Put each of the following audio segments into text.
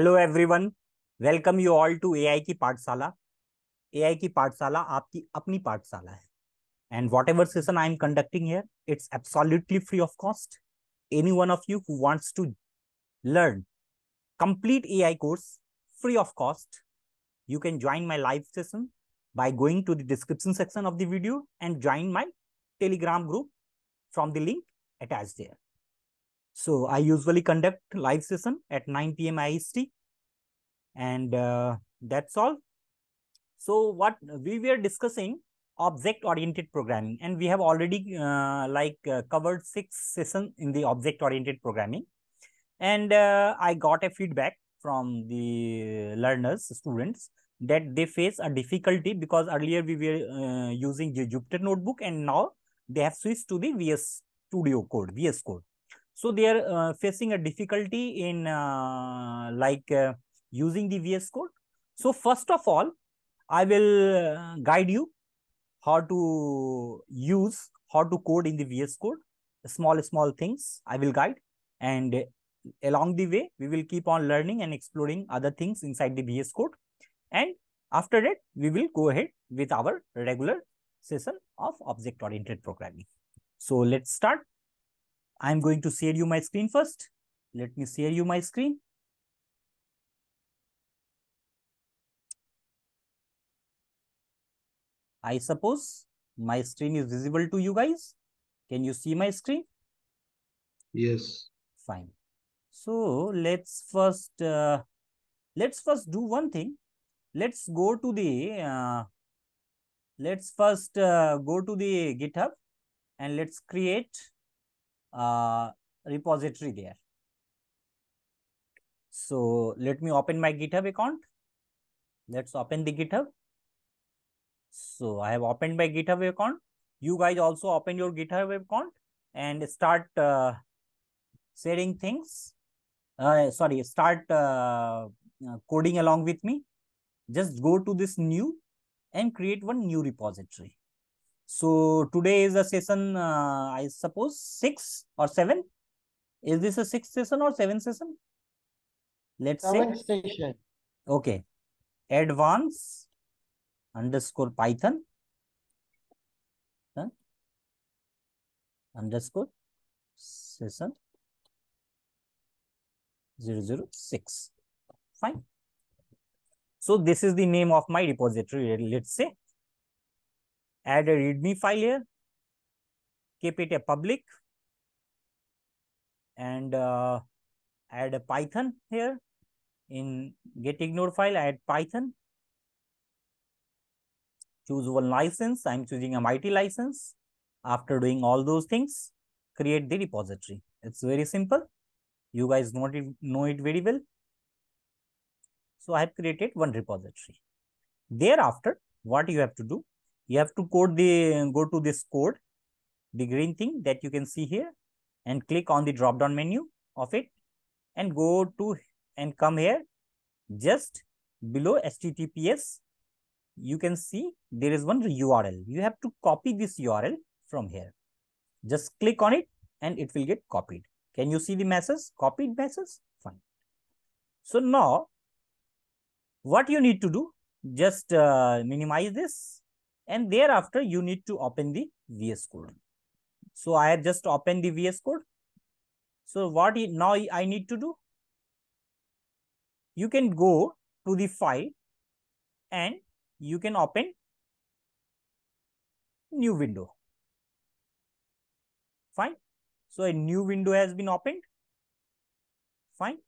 Hello everyone, welcome you all to AI की Pathshala. AI की पाठशाला आपकी अपनी पाठशाला है and whatever session I am conducting here, it's absolutely free of cost. Any one of you who wants to learn complete AI course free of cost, you can join my live session by going to the description section of the video and join my Telegram group from the link attached there. So I usually conduct live session at 9 p.m. IST, and that's all. So what we were discussing, object oriented programming, and we have already covered 6 sessions in the object oriented programming. And I got a feedback from the learners, students, that they face a difficulty because earlier we were using the Jupyter notebook, and now they have switched to the VS Studio Code, VS Code. So they are facing a difficulty in using the VS Code. So first of all, I will guide you how to use, how to code in the VS Code. Small things I will guide, and along the way we will keep on learning and exploring other things inside the VS Code. And after that, we will go ahead with our regular session of object-oriented programming. So let's start. I'm going to share you my screen first. Let me share you my screen. I suppose my screen is visible to you guys. Can you see my screen? Yes. Fine. So let's first do one thing. Let's go to the go to the GitHub and let's create a repository there. So let me open my GitHub account. Let's open the GitHub. So I have opened my GitHub account. You guys also open your GitHub account and start sharing things. Start coding along with me. Just go to this new and create one new repository. So today is a session, I suppose 6 or 7. Is this a 6th session or 7th session? Let's say. 7th session. Okay. Advance underscore Python underscore session 006. Fine. So this is the name of my repository. Let's say add a readme file here, keep it a public, and add a Python here. In get-ignore file, add Python. Choose one license. I'm choosing a MIT license. After doing all those things, create the repository. It's very simple. You guys know it very well. So I have created one repository. Thereafter, what you have to do, you have to go to this code, the green thing that you can see here, and click on the drop down menu of it and go to and come here just below HTTPS. You can see there is one URL. You have to copy this URL from here. Just click on it and it will get copied. Can you see the message? Copied message? Fine. So now what you need to do, just minimize this, and thereafter you need to open the VS Code. So I have just opened the VS Code. So what now I need to do? You can go to the file and you can open new window. Fine. So a new window has been opened. Fine.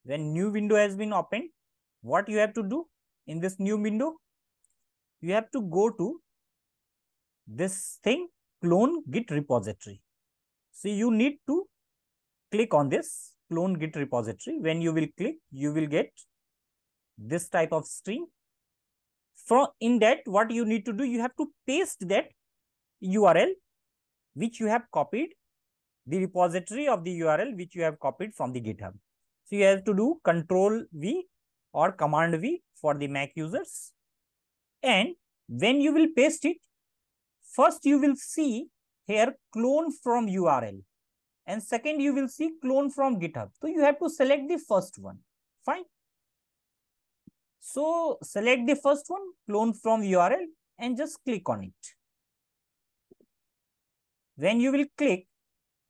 When new window has been opened, what you have to do in this new window? You have to go to this thing, clone git repository. So you need to click on this clone git repository. When you will click, you will get this type of screen. From in that, what you need to do, you have to paste that URL which you have copied, the repository of the URL which you have copied from the GitHub. So you have to do Control V or Command V for the Mac users. And when you will paste it, first you will see here clone from URL, and second you will see clone from GitHub. So you have to select the first one. Fine. So select the first one, clone from URL, and just click on it. When you will click,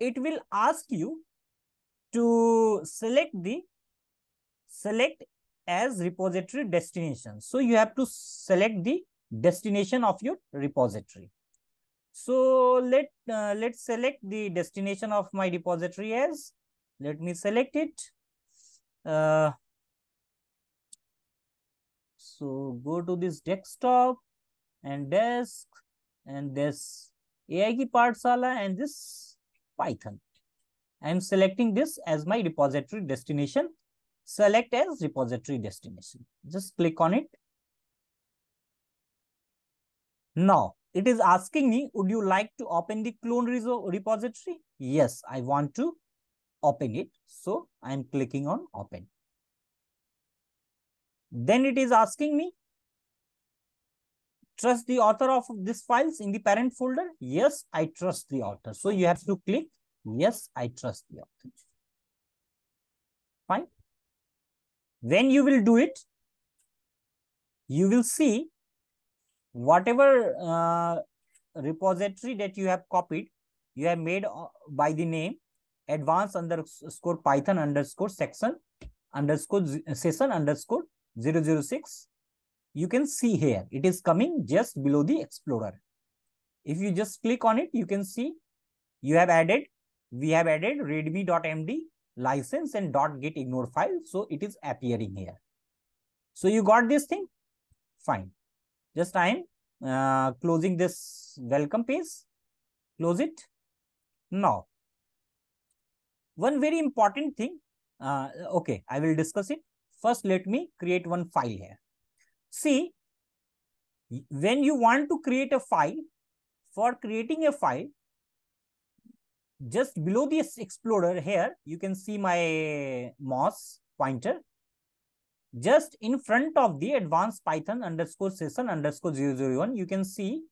it will ask you to select as repository destination. So you have to select the destination of your repository. So let's select the destination of my repository as, let me select it. So go to this desktop and desk and this AI Ki Pathshala and this Python. I am selecting this as my repository destination. Select as repository destination. Just click on it. Now, it is asking me, would you like to open the clone repository? Yes, I want to open it. So, I am clicking on open. Then it is asking me, trust the author of these files in the parent folder? Yes, I trust the author. So, you have to click, yes, I trust the author. Fine. When you will do it, you will see whatever repository that you have copied, you have made by the name advanced underscore Python underscore section underscore session underscore 006. You can see here, it is coming just below the Explorer. If you just click on it, you can see we have added readme.md license and .get ignore file. So it is appearing here. So you got this thing? Fine. Just I am closing this welcome page. Close it. Now, one very important thing. Okay, I will discuss it. First, let me create one file here. See, when you want to create a file, for creating a file, just below this Explorer here, you can see my mouse pointer. Just in front of the advanced Python underscore session underscore 001, you can see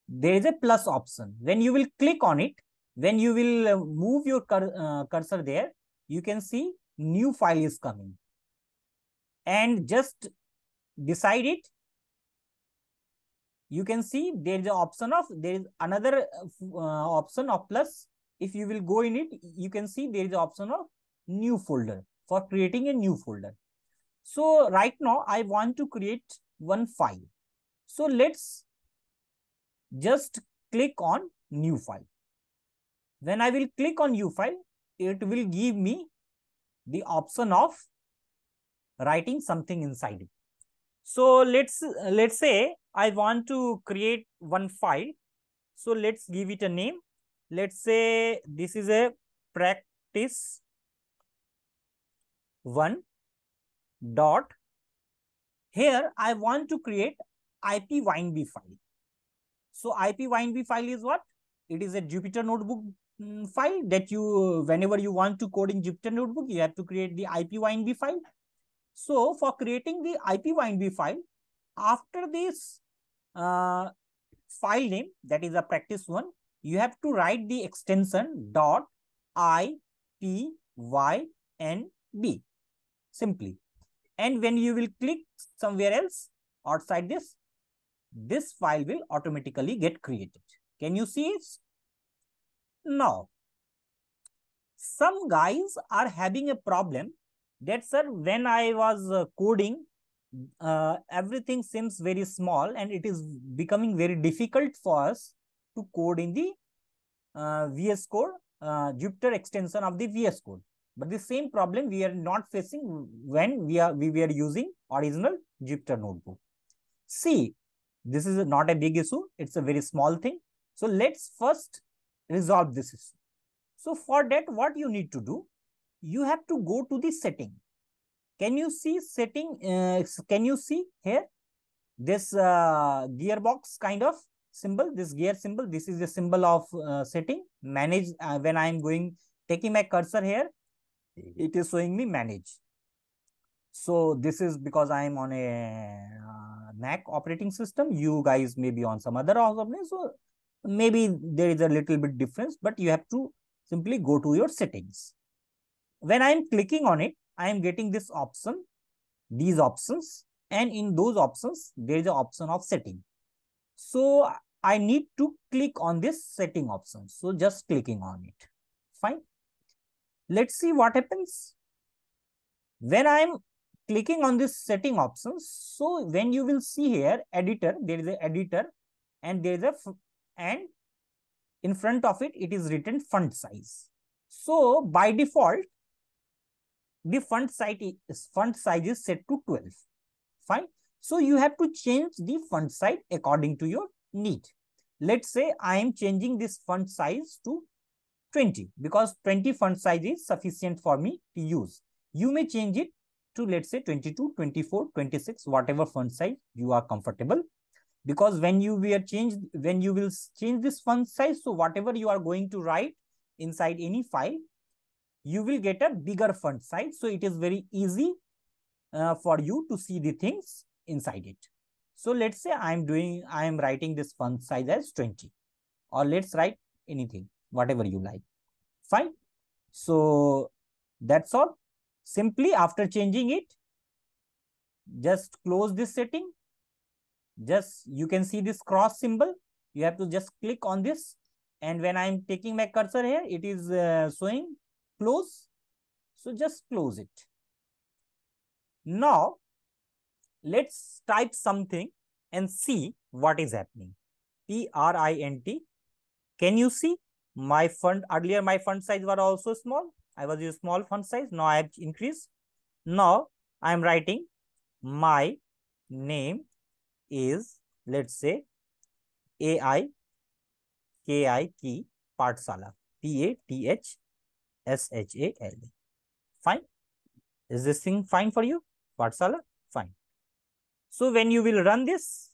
there is a plus option. When you will click on it, when you will move your cursor there, you can see new file is coming. And just beside it, you can see there is an option of, there is another option of plus. If you will go in it, you can see there is an option of new folder for creating a new folder. So right now I want to create one file. So let's just click on new file. When I will click on new file, it will give me the option of writing something inside it. So let's say I want to create one file. So let's give it a name. Let's say this is a practice one dot. Here I want to create IPYNB file. So IPYNB file is what? It is a Jupyter notebook file that you, whenever you want to code in Jupyter notebook, you have to create the IPYNB file. So for creating the IPYNB file, after this file name, that is a practice one, you have to write the extension dot IPYNB simply. And when you will click somewhere else outside this, this file will automatically get created. Can you see it? Now, some guys are having a problem that, sir, when I was coding, everything seems very small and it is becoming very difficult for us to code in the vscode, Jupyter extension of the vscode. But the same problem we are not facing when we were using original Jupyter notebook. See, this is not a big issue. It's a very small thing. So let's first resolve this issue. So for that, what you need to do, you have to go to the setting. Can you see setting? Can you see here this gearbox kind of symbol, this gear symbol? This is the symbol of setting, manage. When I am taking my cursor here, it is showing me manage. So this is because I am on a Mac operating system. You guys may be on some other operating, so maybe there is a little bit difference, but you have to simply go to your settings. When I am clicking on it, I am getting this option, these options. And in those options, there is an option of setting. So I need to click on this setting option. So just clicking on it. Fine. Let's see what happens when I'm clicking on this setting options. So when you will see here editor, there is an editor and there is a and in front of it, it is written font size. So by default, the font size is set to 12. Fine. So you have to change the font size according to your need. Let's say I am changing this font size to 20 because 20 font size is sufficient for me to use. You may change it to, let's say, 22, 24, 26, whatever font size you are comfortable. Because when you will change this font size, so whatever you are going to write inside any file, you will get a bigger font size. So it is very easy for you to see the things inside it. So let's say I am writing this font size as 20, or let's write anything, whatever you like. Fine. So that's all. Simply after changing it, just close this setting. Just you can see this cross symbol. You have to just click on this. And when I'm taking my cursor here, it is showing close. So just close it. Now, let's type something and see what is happening. print. Can you see my font? Earlier, my font size were also small. I was using small font size. Now I have increased. Now I am writing my name is, let's say, AI Ki Pathshala. Pathshal. Fine. Is this thing fine for you? Pathshala? Fine. So when you will run this,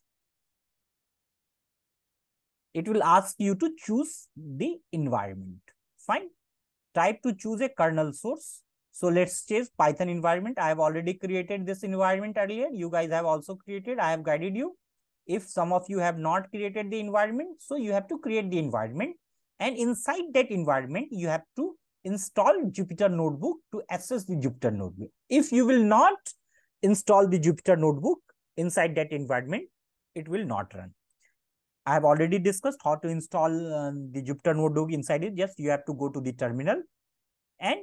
it will ask you to choose the environment. Fine. Type to choose a kernel source. So let's choose Python environment. I have already created this environment earlier. You guys have also created. I have guided you. If some of you have not created the environment, so you have to create the environment. And inside that environment, you have to install Jupyter Notebook to access the Jupyter Notebook. If you will not install the Jupyter Notebook inside that environment, it will not run. I have already discussed how to install the Jupyter Notebook inside it. Just you have to go to the terminal and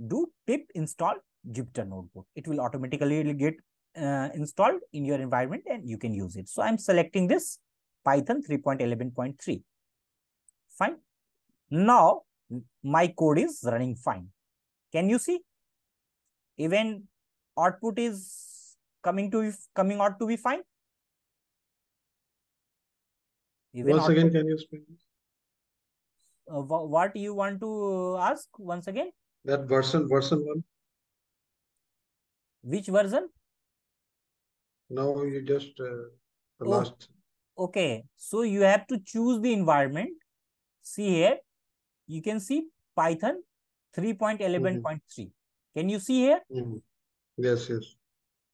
do pip install Jupyter Notebook. It will automatically get installed in your environment and you can use it. So I'm selecting this Python 3.11.3. Fine. Now my code is running fine. Can you see? Even output is coming out to be fine. Even Once again, can you explain this? What you want to ask once again? That version 1. Which version? Now you just the Oh, last. okay. So you have to choose the environment. See here, you can see Python 3.11.3. Can you see here? Yes, yes.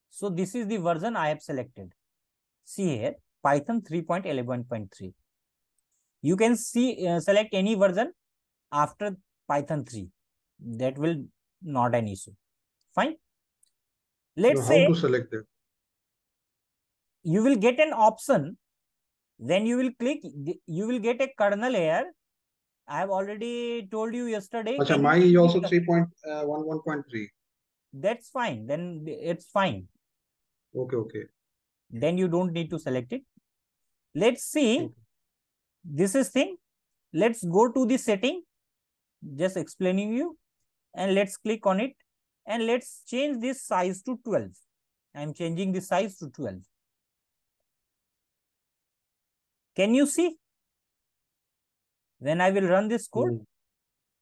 So this is the version I have selected. See here, Python 3.11.3. You can see select any version after Python 3. That will not an issue. Fine. Now, Let's how say to select that? you will get an option. When you will click, you will get a kernel here. I have already told you yesterday. Acha, Can you mine is see also the, 3.11.3. that's fine. Then it's fine. Okay, okay. Then you don't need to select it. Let's see. Okay. This is thing. Let's go to the setting. Just explaining you. And let's click on it. And let's change this size to 12. I'm changing the size to 12. Can you see? When I will run this code,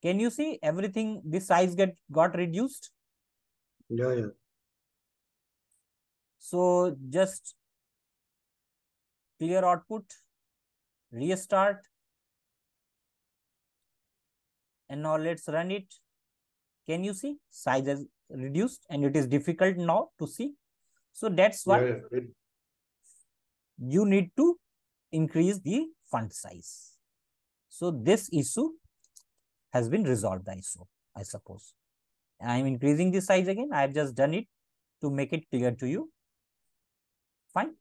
can you see everything, the size got reduced? Yeah, yeah. So just clear output, restart. And now let's run it. Can you see? Size has reduced and it is difficult now to see. So that's why you need to increase the font size. So this issue has been resolved, I suppose. I'm increasing the size again. I've just done it to make it clear to you. Fine.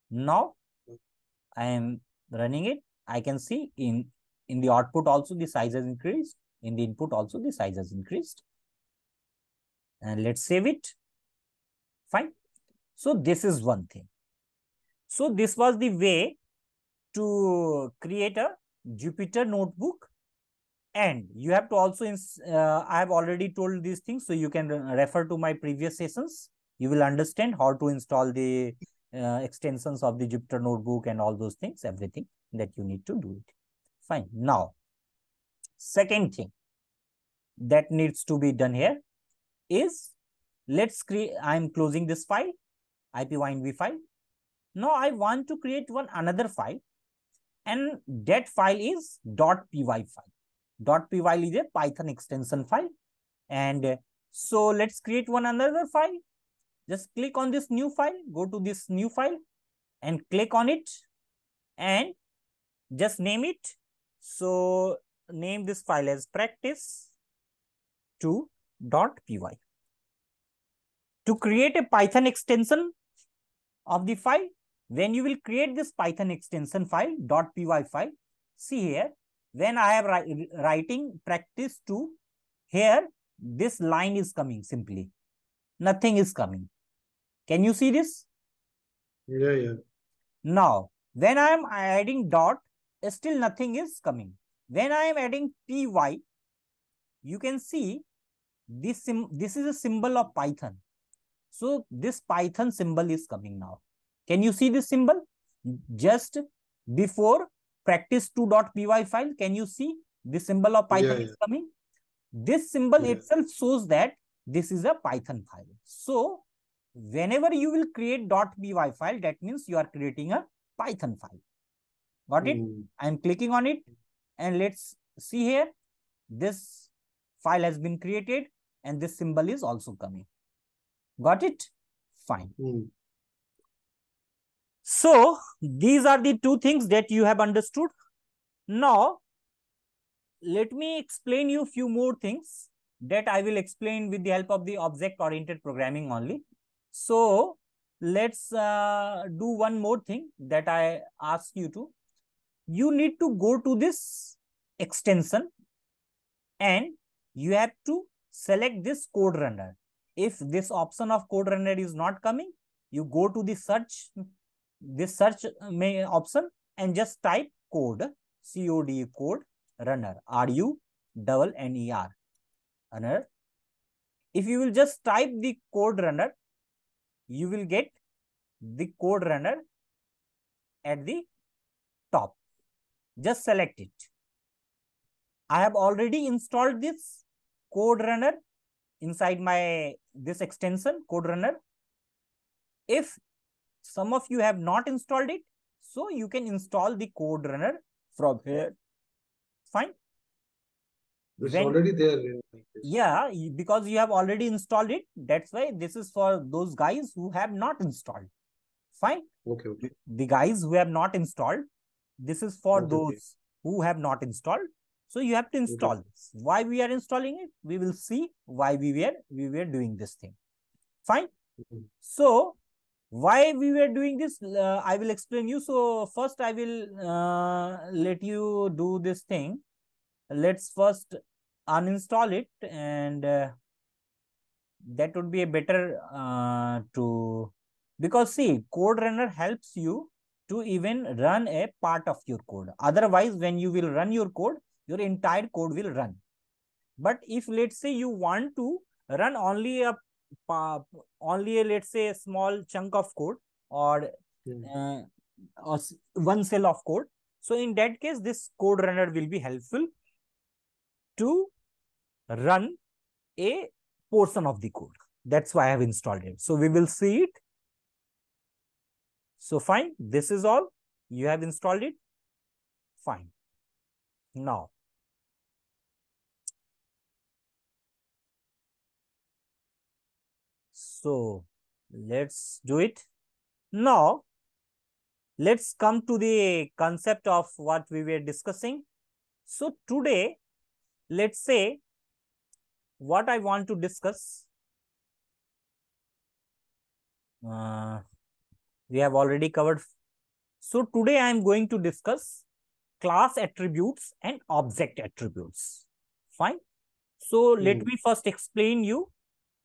Now I am running it. I can see in the output also the size has increased. In the input also the size has increased. And let's save it. Fine. So this is one thing. So this was the way to create a Jupyter notebook. And you have to also, I have already told these things, so you can refer to my previous sessions. You will understand how to install the extensions of the Jupyter notebook and all those things, everything that you need to do it. Fine. Now, second thing that needs to be done here is, let's create, I'm closing this file, ipynv file. Now I want to create another file, and that file is .py file. .py is a Python extension file. And so let's create another file. Just click on this new file, go to this new file and click on it and just name it. So name this file as practice2.py. To create a Python extension of the file, when you will create this Python extension file, .py file, see here, when I am writing practice2, here, this line is coming simply. Nothing is coming. Can you see this? Yeah. Now, when I am adding dot, still nothing is coming. When I am adding py, you can see this is a symbol of Python. So this Python symbol is coming now. Can you see this symbol? Just before practice2.py file, can you see the symbol of Python is coming? This symbol itself shows that this is a Python file. So whenever you will create .py file, that means you are creating a Python file. Got it? I'm clicking on it and let's see here. This file has been created and this symbol is also coming. Got it? Fine. So these are the two things that you have understood. Now, let me explain you a few more things that I will explain with the help of the object-oriented programming only. So let's do one more thing that I ask you to. You need to go to this extension and you have to select this code runner. If this option of code runner is not coming, you go to the search, this search option and just type code, COD, code runner, RUNNER. Runner. If you will just type the code runner, you will get the code runner at the top. Just select it. I have already installed this code runner inside this extension, code runner. If some of you have not installed it, so you can install the code runner from here. Fine. It's already there. Yeah, because you have already installed it. That's why this is for those guys who have not installed. Fine. Okay. The guys who have not installed, this is for those who have not installed. So you have to install this. Why we are installing it? We will see why we were doing this thing. Fine. So why we were doing this, I will explain you. So first I will let you do this thing. Let's first uninstall it, and that would be a better because see, code runner helps you to even run a part of your code. Otherwise, when you will run your code, your entire code will run. But if let's say you want to run only a let's say a small chunk of code or one cell of code, so in that case this code runner will be helpful to run a portion of the code. That's why I have installed it. So we will see it. So fine, this is all. You have installed it. Fine. Now, so let's do it. Now, let's come to the concept of what we were discussing. So today, let's say what I want to discuss. We have already covered. So today I am going to discuss class attributes and object attributes. Fine. So let me first explain you.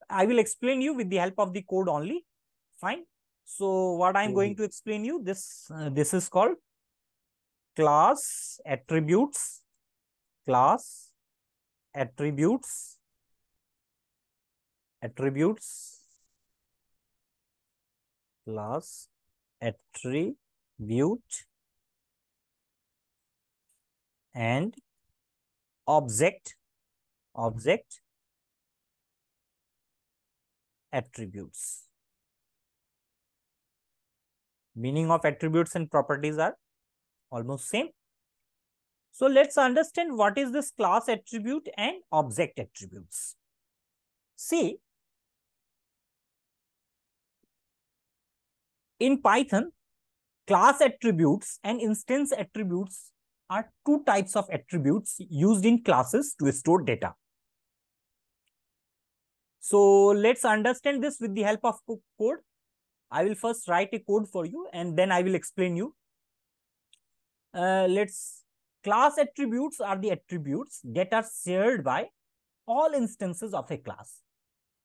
I will explain you with the help of the code only. Fine. So what I'm going to explain you, this is called class attributes, class attributes, class attribute and object attributes. Meaning of attributes and properties are almost same. So let's understand what is this class attribute and object attributes. See, in Python, class attributes and instance attributes are two types of attributes used in classes to store data. So let's understand this with the help of code. I will first write a code for you and then I will explain you. Class attributes are the attributes that are shared by all instances of a class.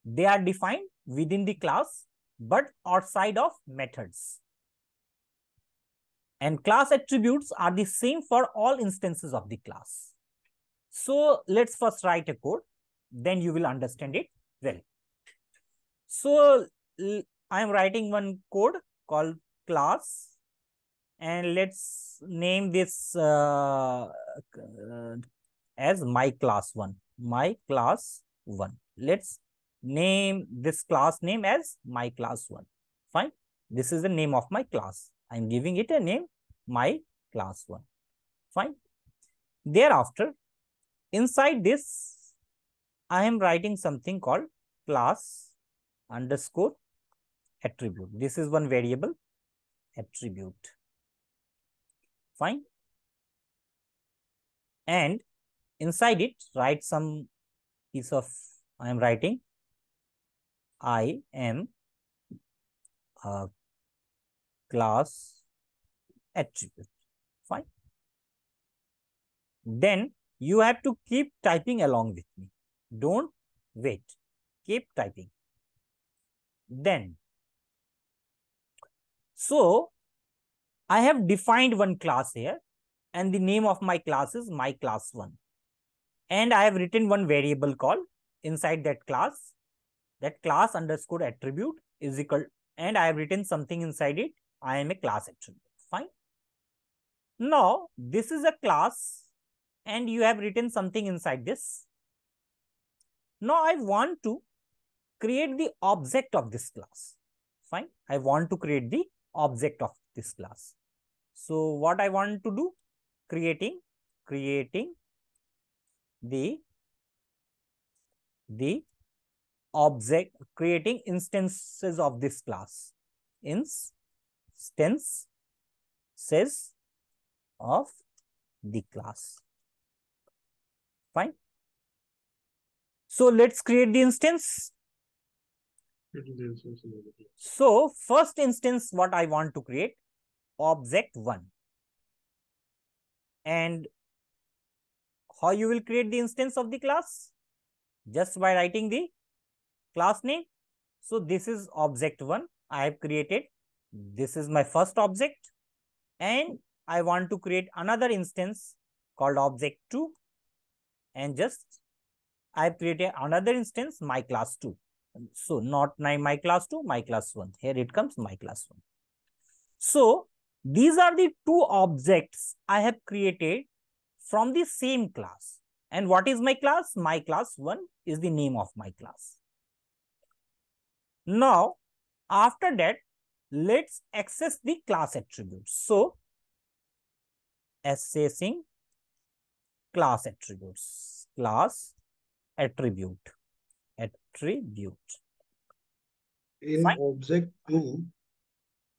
They are defined within the class, but outside of methods. And class attributes are the same for all instances of the class. So let's first write a code, then you will understand it well. So I am writing one code called class, and let's name this as my class one. My class one. Let's name this class name as my class one. Fine. This is the name of my class. I'm giving it a name, my class one. Fine. Thereafter, inside this, I am writing something called class underscore attribute. This is one variable attribute. Fine. And inside it, write some piece of, I am writing, I am a class attribute. Fine. Then you have to keep typing along with me. Don't wait. Keep typing. Then, so I have defined one class here and the name of my class is my class one. And I have written one variable called inside that class underscore attribute is equal, and I have written something inside it. I am a class attribute. Fine. Now, this is a class and you have written something inside this. Now, I want to create the object of this class. Fine. I want to create the object of this class. So, what I want to do? Creating the object, creating instances of this class. Instances of the class. Fine. So let's create the instance. So first instance, what I want to create, object one. And how you will create the instance of the class? Just by writing the class name. So this is object one I have created. This is my first object. And I want to create another instance called object two. And just I have created another instance, my class two. So not my class two, my class one. Here it comes my class one. So these are the two objects I have created from the same class. And what is my class? My class one is the name of my class. Now, after that, let's access the class attributes. So, accessing class attributes. Class attribute. In Fine. object 2.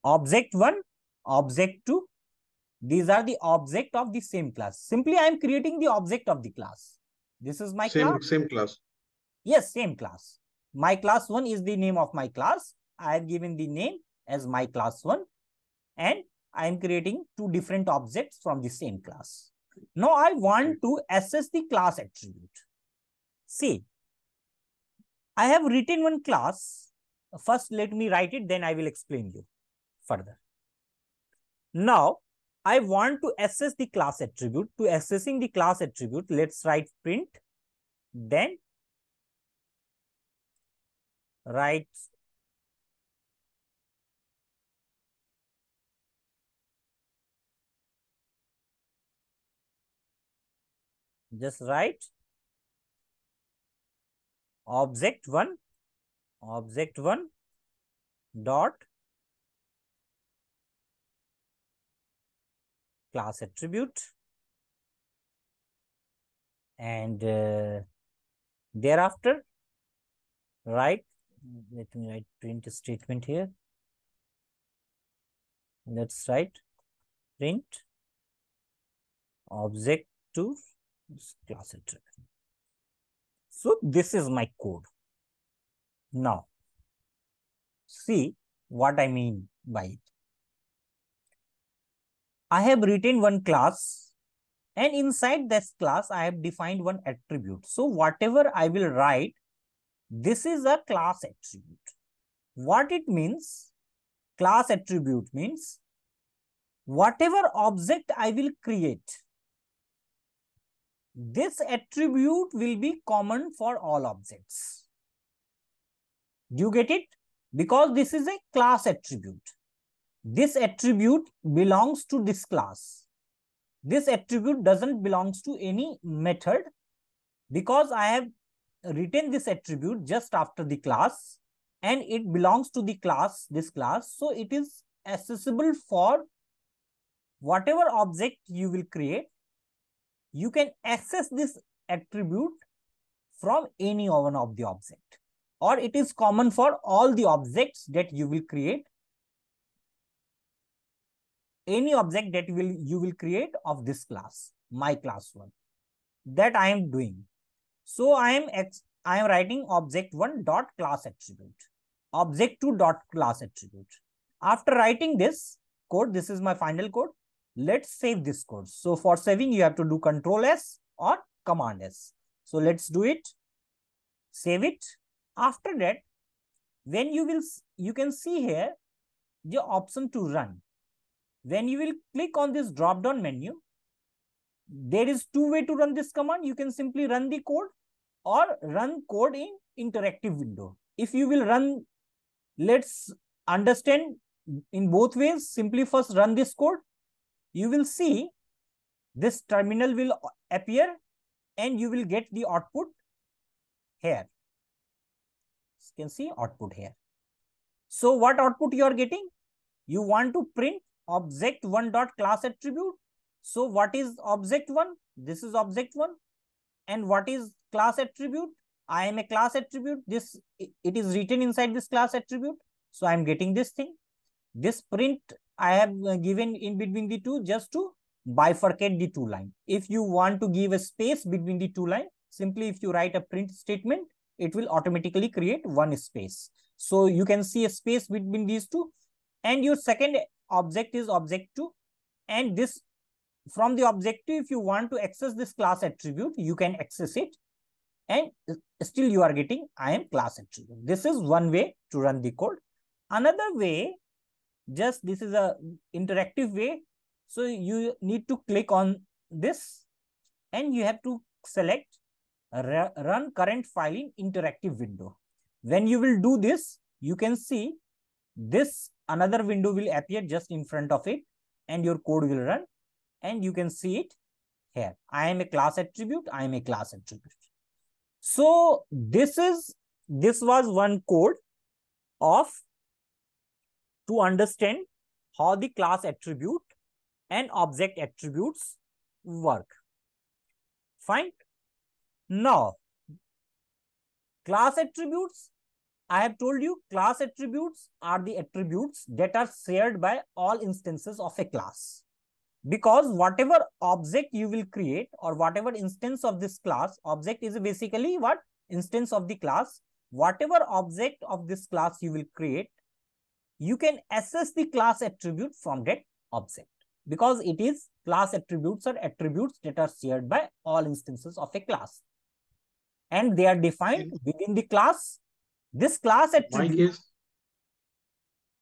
Object 1, object 2. These are the object of the same class. Simply, I am creating the object of the class. This is my class. Same class. Yes, same class. My class 1 is the name of my class. I have given the name as my class 1. and I am creating two different objects from the same class. Now I want to access the class attribute. See, I have written one class. First, let me write it, then I will explain you further. Now, I want to access the class attribute. To accessing the class attribute, let's write print, then write just write object1 dot class attribute, and thereafter write, let me write print statement here. Let's write print object to class attribute. So this is my code. Now, see what I mean by it. I have written one class, and inside this class, I have defined one attribute. So whatever I will write, this is a class attribute. What it means? Class attribute means whatever object I will create, this attribute will be common for all objects. Do you get it? Because this is a class attribute. This attribute belongs to this class. This attribute doesn't belong to any method, because I have written this attribute just after the class and it belongs to the class, this class. So it is accessible for whatever object you will create. You can access this attribute from any one of the object, or it is common for all the objects that you will create. Any object that you will create of this class, my class one, that I am doing. So I am writing object1 dot class attribute, object2 dot class attribute. After writing this code, this is my final code. Let's save this code. So for saving, you have to do Control S or Command S. So let's do it. Save it. After that, when you can see here the option to run. When you will click on this drop down menu, there is two ways to run this command. You can simply run the code or run code in interactive window. If you will run, let's understand in both ways. Simply first run this code. You will see this terminal will appear and you will get the output here. You can see output here. So what output you are getting? You want to print object1 dot class attribute. So what is object1? This is object1. And what is class attribute? I am a class attribute. It is written inside this class attribute. So I am getting this thing. This print I have given in between the two just to bifurcate the two line. If you want to give a space between the two line, simply if you write a print statement, it will automatically create one space. So you can see a space between these two. And your second object is object2. And this from the objective, if you want to access this class attribute, you can access it. And still you are getting I am class attribute. This is one way to run the code. Another way, just this is a interactive way. So you need to click on this and you have to select run current file in interactive window. When you will do this, you can see this another window will appear just in front of it and your code will run. And you can see it here. I am a class attribute. I am a class attribute. So this was one code of to understand how the class attribute and object attributes work. Fine. Now, class attributes, I have told you class attributes are the attributes that are shared by all instances of a class. Because whatever object you will create or whatever instance of this class, object is basically what? Instance of the class. Whatever object of this class you will create, you can access the class attribute from that object, because it is class attributes or attributes that are shared by all instances of a class, and they are defined In within the class. This class my attribute, case,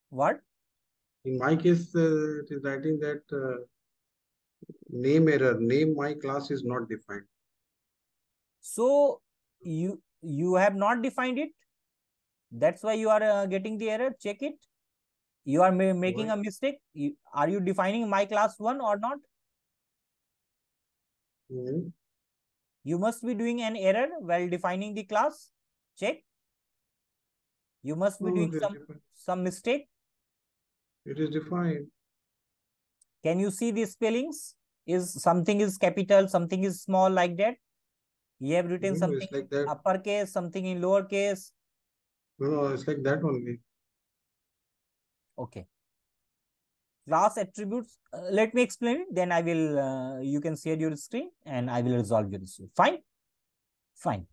what? it is writing that name error, name my class is not defined. So you have not defined it. That's why you are getting the error. Check it. You are making Why? a mistake. Are you defining my class one or not? Hmm. You must be doing an error while defining the class. Check. You must be No, doing it is defined. some mistake. It is defined. Can you see the spellings? Is something is capital, something is small, like that? You have written No, something it's like in that. uppercase, something in lowercase. No, it's like that only. Okay. Class attributes. Let me explain it. Then I will. You can share your screen, and I will resolve your issue. Fine. Fine.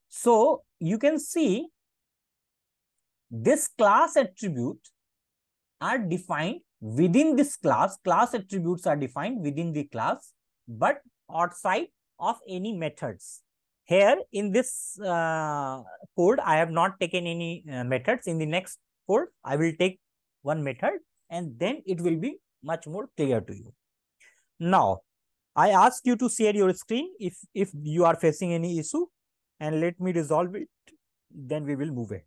So you can see this class attribute are defined within this class. Class attributes are defined within the class, but outside of any methods. Here in this code, I have not taken any methods. In the next code, I will take one method, and then it will be much more clear to you. Now, I ask you to share your screen if you are facing any issue, and let me resolve it. Then we will move it.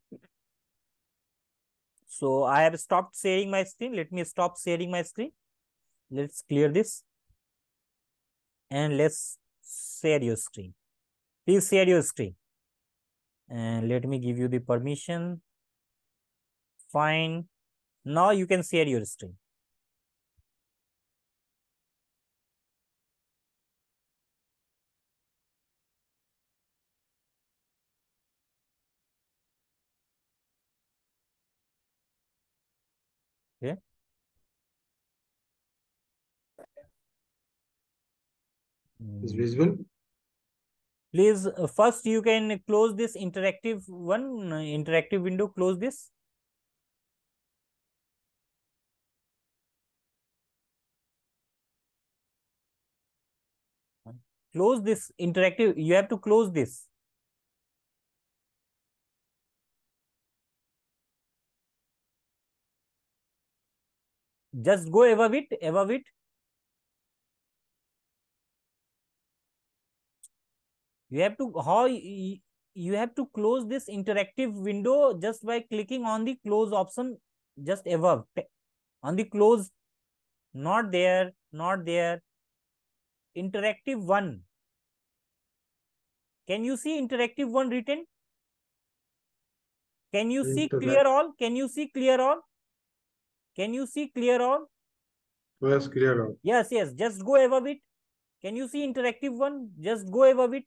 So I have stopped sharing my screen. Let me stop sharing my screen. Let's clear this, and let's share your screen. Please share your screen, and let me give you the permission. Fine. Now you can share your screen. Okay. Is Mm. visible? Please, first you can close this interactive one, interactive window. Close this. Close this interactive. You have to close this. Just go above it. Above it. You have to you have to close this interactive window just by clicking on the close option just above, on the close. Not there, not there. Interactive one. Can you see interactive one written? Can you see Interact. clear all? Can you see clear all? Can you see clear all? Let's clear out. Yes, yes. Just go above it. Can you see interactive one? Just go above it.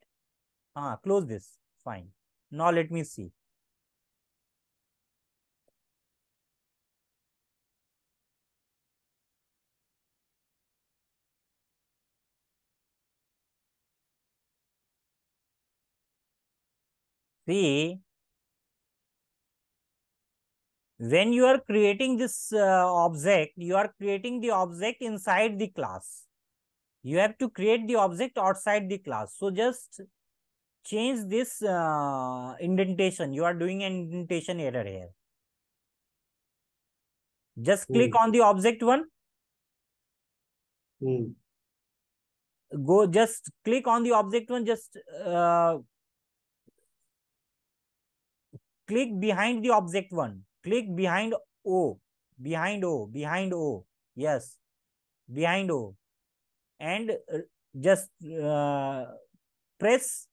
Close this. Fine. Now let me see. See, when you are creating this object, you are creating the object inside the class. You have to create the object outside the class. So just change this indentation. You are doing an indentation error here. Just click Hmm. on the object one. Hmm. Go, just click on the object one. Just click behind the object one. Click behind O. Behind O. Behind O. Yes. Behind O. And just press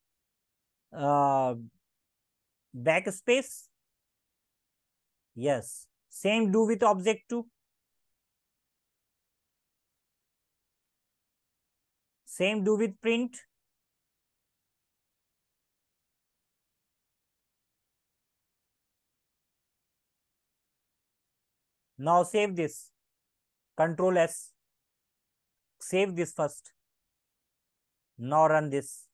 uh, backspace. Yes. Same do with object 2. Same do with print. Now save this. Control S. Save this first. Now run this.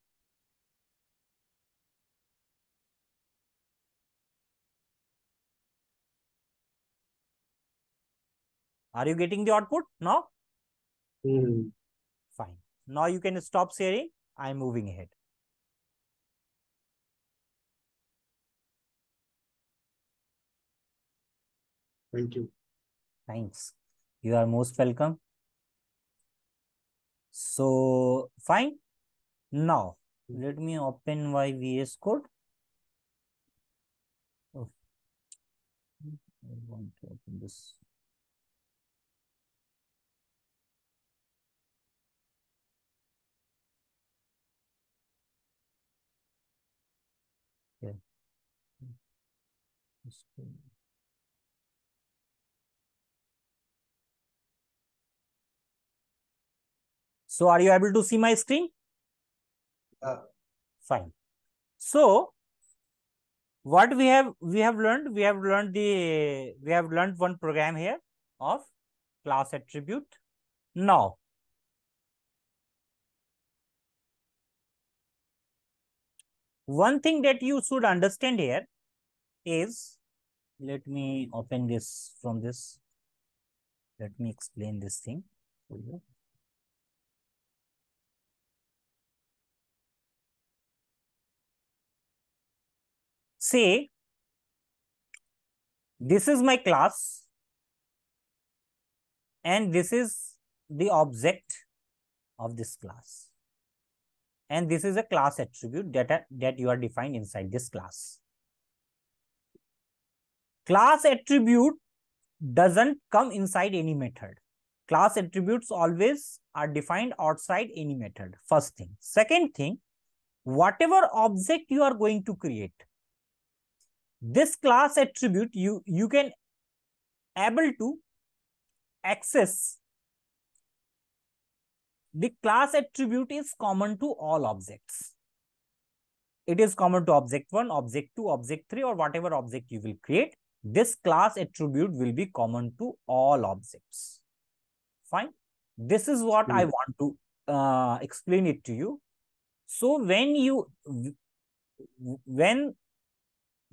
Are you getting the output now? Hmm. Fine. Now you can stop sharing. I'm moving ahead. Thank you. Thanks. You are most welcome. So, fine. Now, let me open my VS Code. Oh, I want to open this. Yeah. So, are you able to see my screen? Fine. So, what we have learned, we have learned one program here of class attribute. Now, one thing that you should understand here is, let me open this from this. Let me explain this thing for you. Say, this is my class and this is the object of this class. And this is a class attribute that you are defined inside this class. Class attribute doesn't come inside any method. Class attributes always are defined outside any method. First thing. Second thing, whatever object you are going to create, this class attribute you can able to access. The class attribute is common to all objects. It is common to object 1, object 2, object 3, or whatever object you will create. This class attribute will be common to all objects. Fine. This is what I want to explain it to you. So when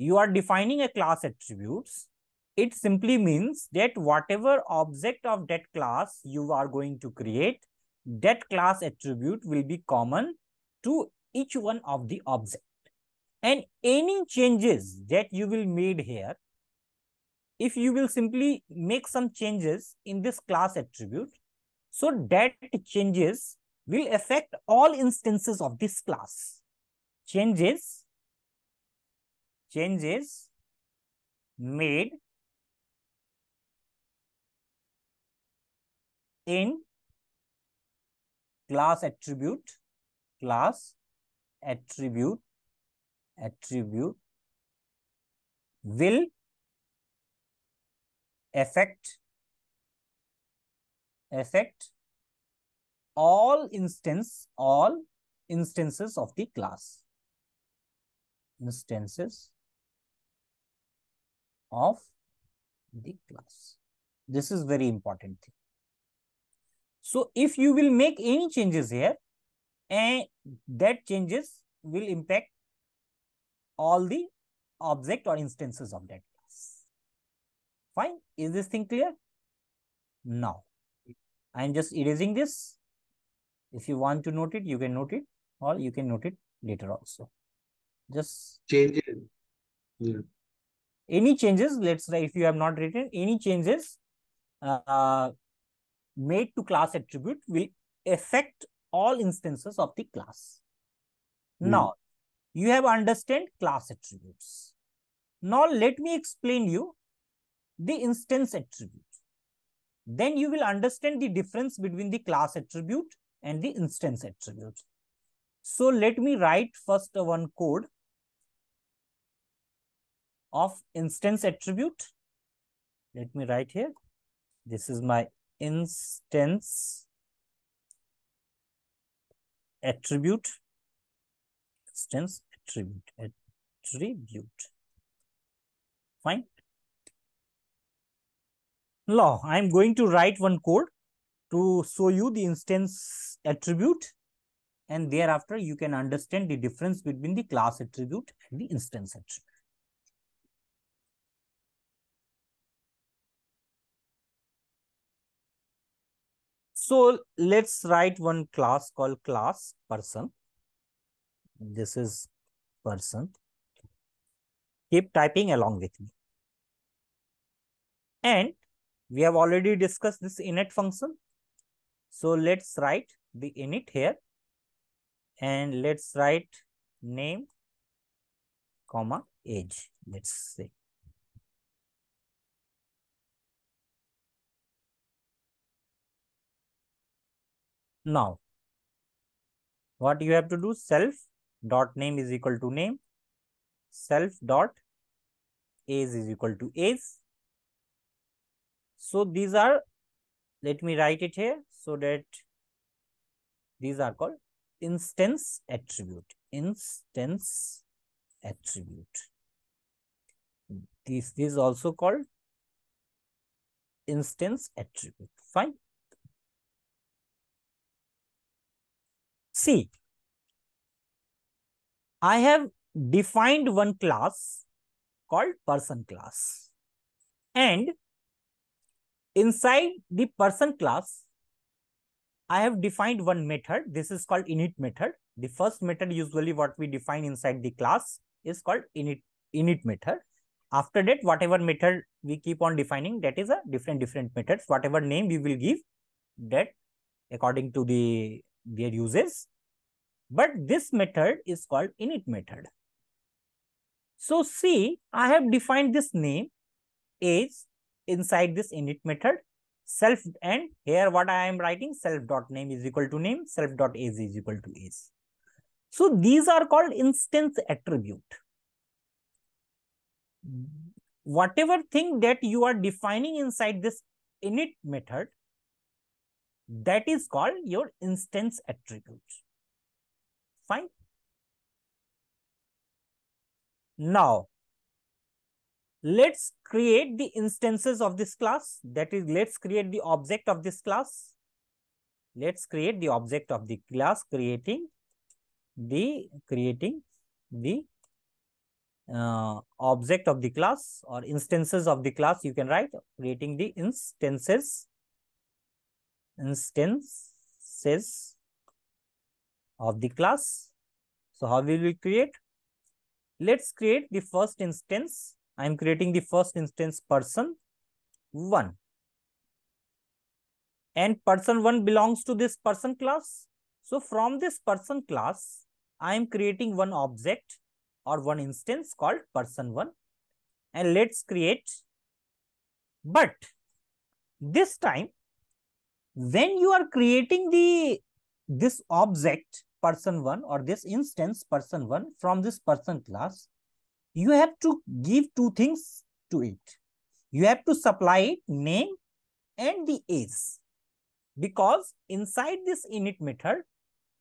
you are defining a class attributes, it simply means that whatever object of that class you are going to create, that class attribute will be common to each one of the object. And any changes that you will made here, if you will simply make some changes in this class attribute, so that changes will affect all instances of this class. Changes made in class attribute will affect all instances of the class. Instances of the class. This is very important thing. So if you will make any changes here, and that changes will impact all the object or instances of that class. Fine. Is this thing clear? Now, I am just erasing this. If you want to note it, you can note it, or you can note it later also. Just changes. Yeah. Any changes, let's say if you have not written, any changes made to class attribute will affect all instances of the class. Now, you have understand class attributes. Now, let me explain you the instance attribute. Then you will understand the difference between the class attribute and the instance attribute. So, let me write first one code of instance attribute. Let me write here. This is my instance attribute. Instance attribute. Fine. Now, I am going to write one code to show you the instance attribute, and thereafter you can understand the difference between the class attribute and the instance attribute. So let's write one class called class person. This is person. Keep typing along with me. And we have already discussed this init function. So let's write the init here. And let's write name, comma, age. Let's say. Now, what you have to do, self dot name is equal to name, self dot age is equal to age. So these are, let me write it here so that these are called instance attribute. Instance attribute. This is also called instance attribute. Fine. See, I have defined one class called person class. And inside the person class, I have defined one method. This is called init method. The first method usually what we define inside the class is called init method. After that, whatever method we keep on defining, that is a different methods. Whatever name we will give that according to their uses. But this method is called init method. So see, I have defined this name age inside this init method. Self, and here what I am writing, self dot name is equal to name, self dot age is equal to age. So these are called instance attribute. Whatever thing that you are defining inside this init method, that is called your instance attribute. Fine. Now, let's create the instances of this class. That is, let's create the object of this class. Let's create the object of the class, creating the object of the class or instances of the class. You can write creating the instances of the class. So how will we create? Let's create the first instance. I am creating the first instance person 1. And person 1 belongs to this person class. So from this person class, I am creating one object or one instance called person 1. And let's create. But this time, when you are creating this object person 1 or this instance person 1 from this person class, you have to give two things to it. You have to supply it name and the age. Because inside this init method,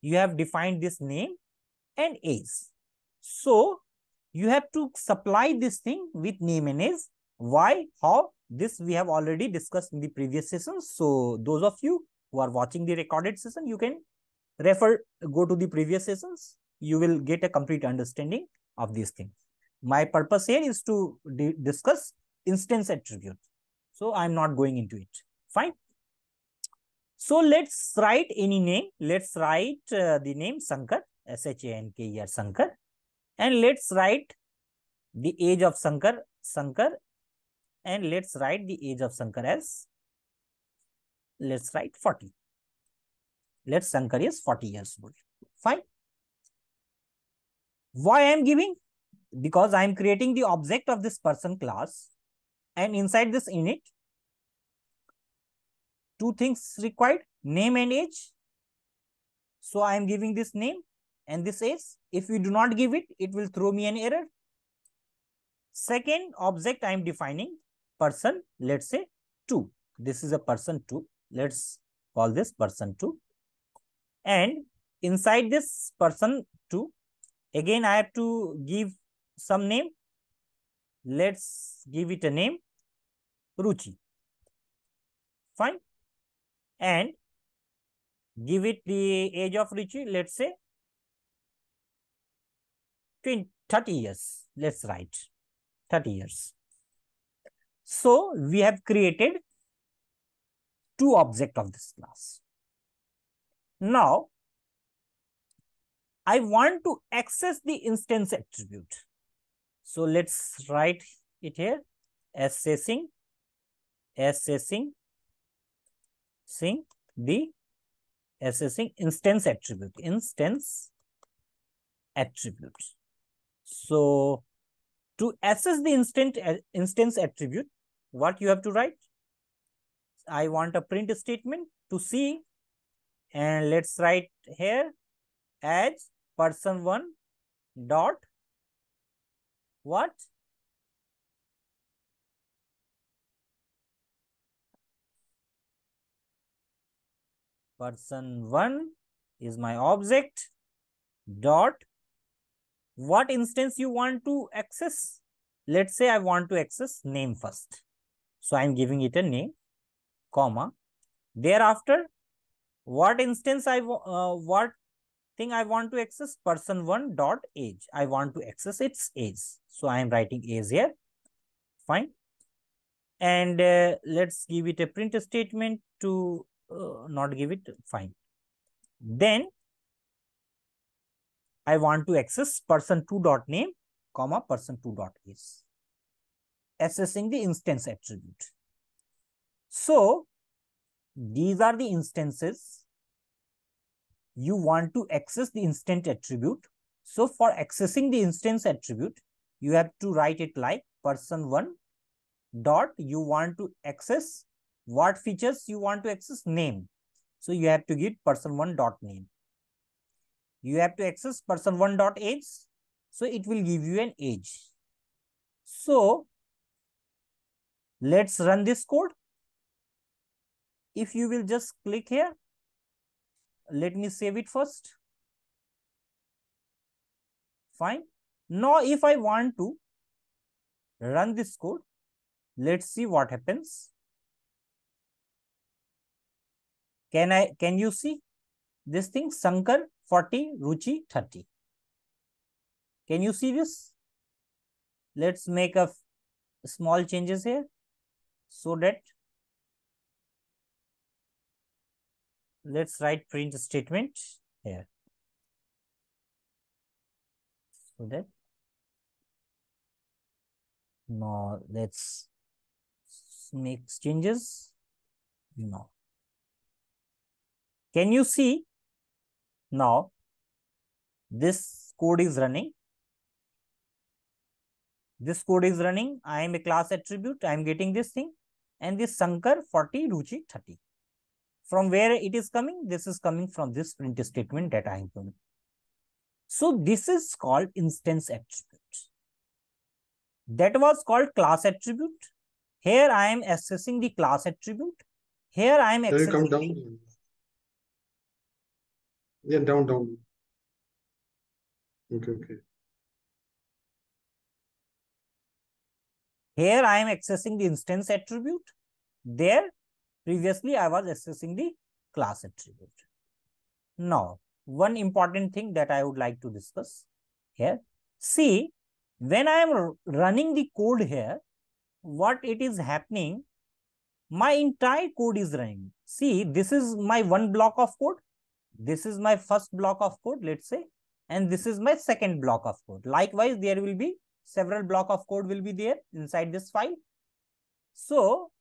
you have defined this name and age. So you have to supply this thing with name and age. Why? How? This we have already discussed in the previous sessions. So those of you who are watching the recorded session, you can go to the previous sessions. You will get a complete understanding of these things. My purpose here is to discuss instance attribute. So I'm not going into it. Fine. So let's write any name. Let's write the name Shankar, Shanker, Shankar. And let's write the age of Shankar, and let's write the age of Shankar as, let's write 40. Let's Shankar is 40 years old. Fine. Why I am giving? Because I am creating the object of this person class, and inside this init, two things required, name and age. So I am giving this name and this age. If we do not give it, it will throw me an error. Second object I am defining person, let's say 2. This is a person 2. Let's call this person 2. And inside this person 2, again I have to give some name. Let's give it a name Ruchi. Fine. And give it the age of Ruchi, let's say 30 years. Let's write 30 years. So we have created two objects of this class. Now, I want to access the instance attribute. So let's write it here. Accessing the accessing instance attribute. So to access the instance attribute, what you have to write? I want a print statement to see, and let's write here as person1 dot what? Person1 is my object dot what instance you want to access. Let's say I want to access name first. So I'm giving it a name, comma. Thereafter, what instance what thing I want to access? Person1 dot age. I want to access its age. So I am writing age here. Fine. And let's give it a print statement to not give it. Fine. Then I want to access person2 dot name, comma person2 dot age. Accessing the instance attribute. So these are the instances you want to access the instance attribute. So for accessing the instance attribute, you have to write it like person1 dot you want to access what features you want to access? Name. So you have to give person1 dot name. You have to access person1 dot age. So it will give you an age. So let's run this code. If you will just click here, let me save it first. Fine. Now, if I want to run this code, let's see what happens. Can you see this thing? Sankar 40, Ruchi 30. Can you see this? Let's make a small changes here so that let's write print statement here. So that no, let's make changes. No. Can you see now this code is running? This code is running. I am a class attribute. I am getting this thing. And this Sankar 40, Ruchi 30. From where it is coming? This is coming from this print statement that I am doing. So this is called instance attribute. That was called class attribute. Here I am accessing the class attribute. Here I am accessing. Come down. Yeah, down. Okay. Here I am accessing the instance attribute. There, previously I was accessing the class attribute. Now, one important thing that I would like to discuss here. See, when I am running the code here, what it is happening, my entire code is running. See, this is my one block of code. This is my first block of code, let's say, and this is my second block of code. Likewise, there will be several block of code will be there inside this file. So,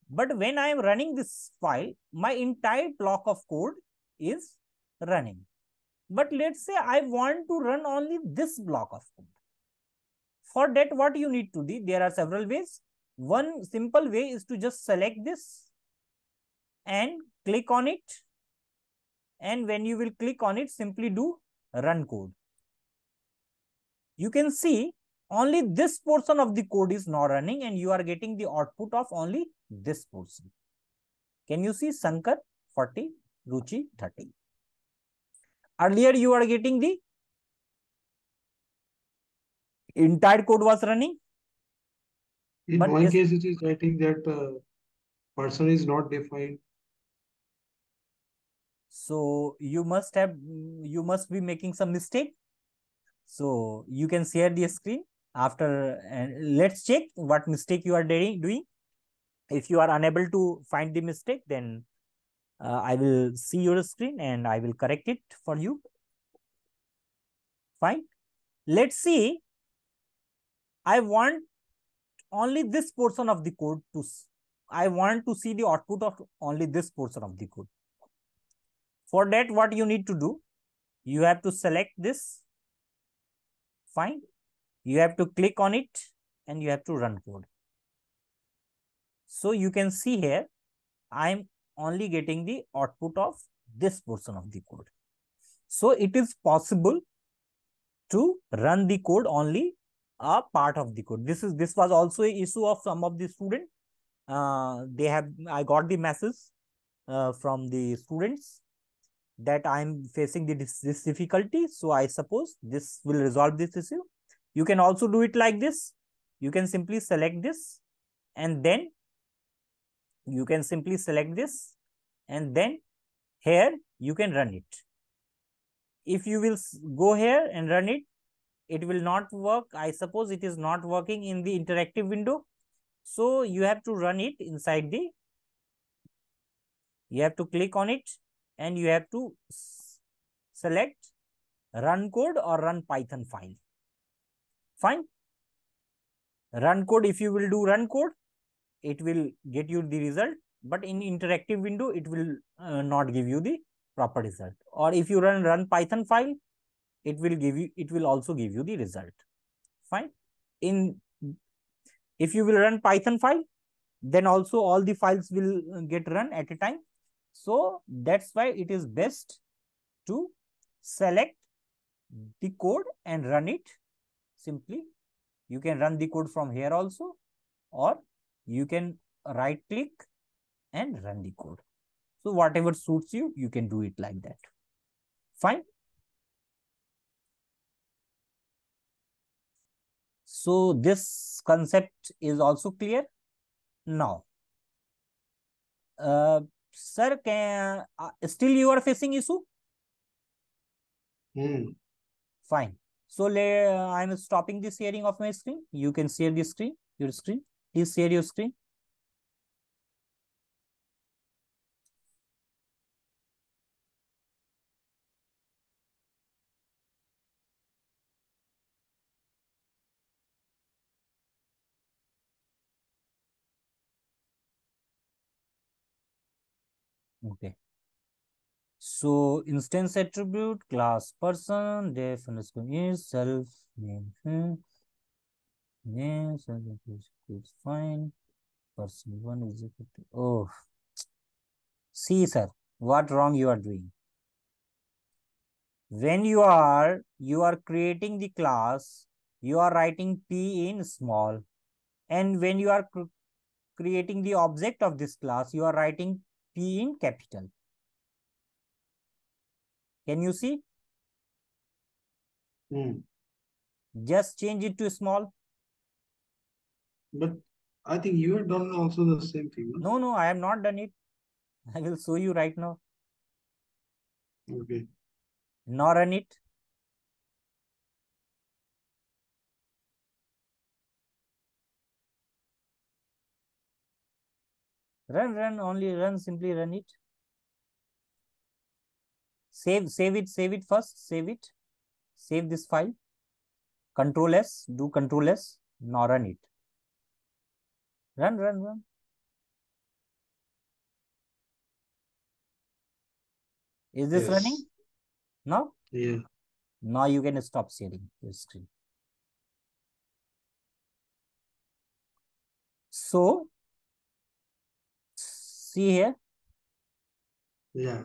but when I am running this file, my entire block of code is running. But let's say I want to run only this block of code. For that, what you need to do, there are several ways. One simple way is to just select this and click on it. And when you will click on it, simply do run code. You can see only this portion of the code is not running and you are getting the output of only this portion. Can you see Sankar 40, Ruchi 30? Earlier you are getting the entire code was running. In my case, it is writing that person is not defined. So you must be making some mistake. So you can share the screen after and let's check what mistake you are doing. If you are unable to find the mistake, then I will see your screen and I will correct it for you. Fine. Let's see. I want only this portion of the code to, I want to see the output of only this portion of the code. For that, what you need to do, you have to select this. Fine. You have to click on it and you have to run code. So you can see here, I'm only getting the output of this portion of the code. So it is possible to run the code only a part of the code. This was also a issue of some of the student. I got the message from the students that I'm facing this difficulty. So I suppose this will resolve this issue. You can also do it like this. You can simply select this and then you can simply select this and then here you can run it. If you will go here and run it, it will not work. I suppose it is not working in the interactive window. So you have to run it inside the, you have to click on it and you have to select run code or run Python file. Fine. Run code, if you will do run code, it will get you the result, but in interactive window, it will not give you the proper result. Or if you run Python file, it will also give you the result. Fine. If you will run Python file, then also all the files will get run at a time. So that's why it is best to select the code and run it simply. You can run the code from here also, or you can right click and run the code. So whatever suits you, you can do it like that. Fine. So this concept is also clear now. Sir, still you are facing issue? Fine. So I'm stopping the sharing of my screen. You can share the screen, your screen. Please share your screen. Okay. So instance attribute, class person, def underscore is, self name, name, self is fine. Person one is equal to, oh, see sir, what wrong you are doing. When you are creating the class, you are writing P in small. And when you are creating the object of this class, you are writing P in capital. Can you see? Just change it to small. But I think you have done also the same thing. No, no, I have not done it. I will show you right now. Okay. Now run it. Run, only run, simply run it. Save it first, save it. Save this file. Control S, do Control S. Now run it. Run. Is this running? No? Yeah. Now you can stop sharing your screen. So, see here. Yeah.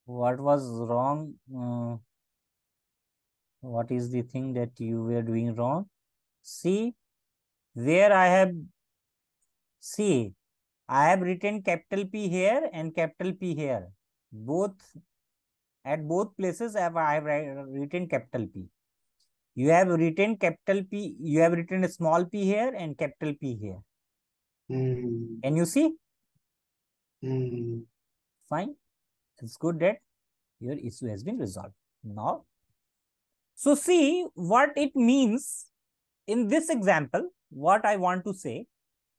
What was wrong? What is the thing that you were doing wrong? See, where I have, see, I have written capital P here and capital P here. At both places I have written capital P. You have written capital P, you have written a small p here and capital P here. Can you see? Fine. It's good that your issue has been resolved. Now, so see what it means in this example. What I want to say,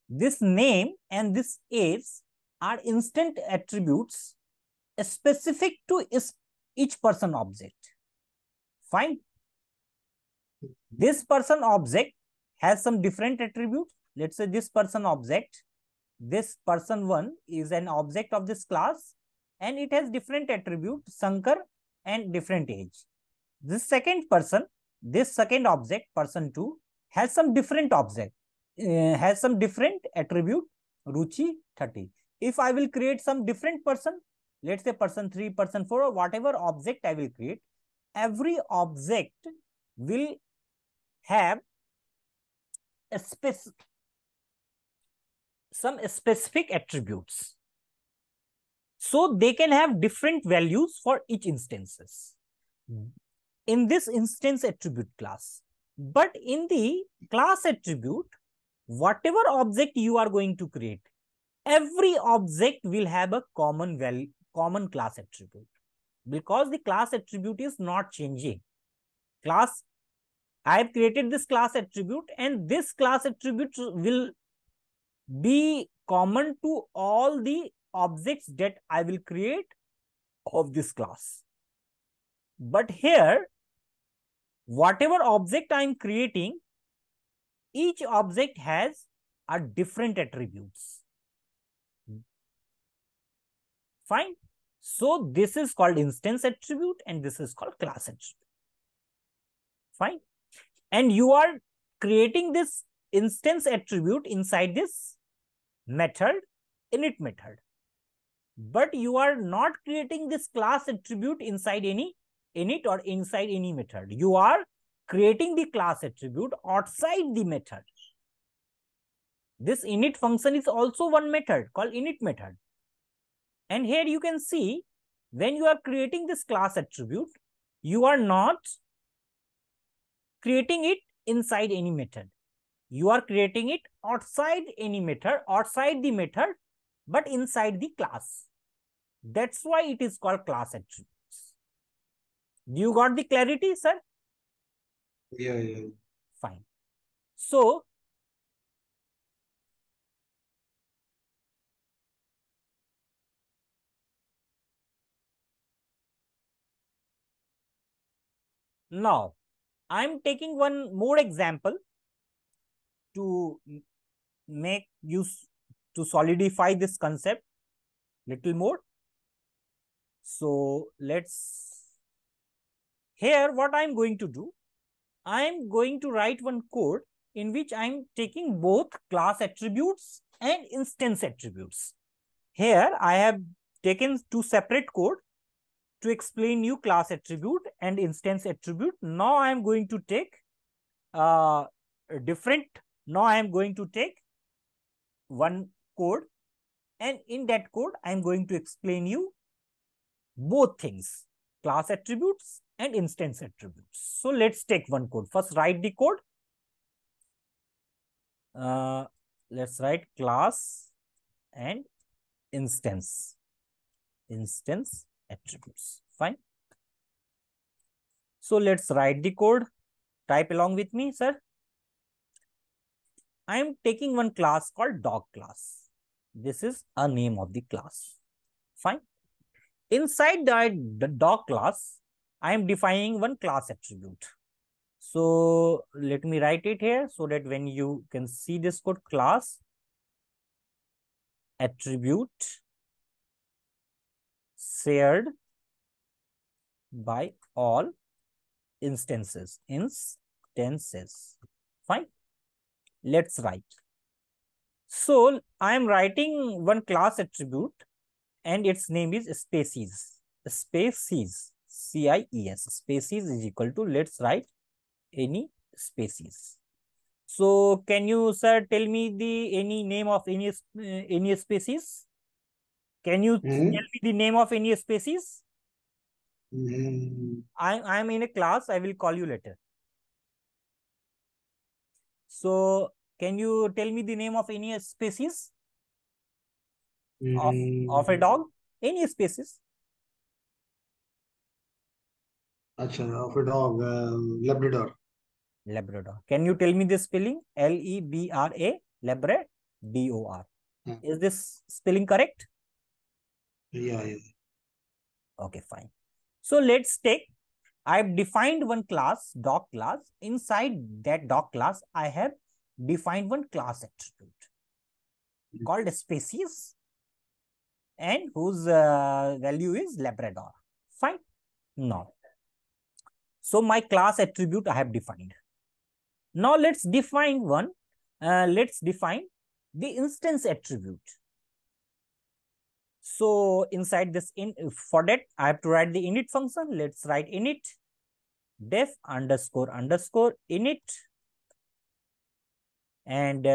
this name and this age are instant attributes specific to each person object. Fine. This person object has some different attributes. Let's say this person object, this person one is an object of this class and it has different attribute, Sankar, and different age. This second person, this second object, person two, has some different object, has some different attribute, Ruchi 30. If I will create some different person, let's say person 3, person 4, or whatever object I will create, every object will have a some specific attributes. So they can have different values for each instances in this instance attribute class. But in the class attribute, whatever object you are going to create, every object will have a common value, common class attribute, because the class attribute is not changing. Class, I have created this class attribute and this class attribute will be common to all the objects that I will create of this class. But here, whatever object I am creating, each object has a different attributes. Fine. So this is called instance attribute and this is called class attribute. Fine. And you are creating this instance attribute inside this method, init method. But you are not creating this class attribute inside any init or inside any method. You are creating the class attribute outside the method. This init function is also one method called init method. And here you can see, when you are creating this class attribute, you are not creating it inside any method. You are creating it outside any method, outside the method, but inside the class. That's why it is called class attributes. You got the clarity, sir? Yeah. Fine. So, now I'm taking one more example to make use, to solidify this concept little more. So here what I'm going to do, I'm going to write one code in which I'm taking both class attributes and instance attributes. Here I have taken two separate code to explain you class attribute and instance attribute. Now I am going to take one code, and in that code I am going to explain you both things, class attributes and instance attributes. So let's take one code. First write the code. Let's write class and instance attributes. Fine. So let's write the code. Type along with me, sir. I am taking one class called dog class. This is a name of the class. Fine. Inside the dog class, I am defining one class attribute. So let me write it here so that when you can see this code, class attribute shared by all instances. Fine. Let's write. So I am writing one class attribute and its name is species. Species, C-I-E-S. Species is equal to, let's write any species. So can you, sir, tell me the any name of any species? Can you tell me the name of any species? I'm in a class. I will call you later. So can you tell me the name of any species of a dog? Any species? Acha, of a dog, Labrador. Labrador. Can you tell me the spelling? L-E-B-R-A, Labrador, D-O-R. Is this spelling correct? Yeah. Okay, fine. So let's take, I've defined one class, doc class. Inside that doc class, I have defined one class attribute called species and whose value is Labrador. Fine. Now, so my class attribute I have defined. Now let's define one. Let's define the instance attribute. So inside this, for that I have to write the init function. Let's write init def underscore underscore init and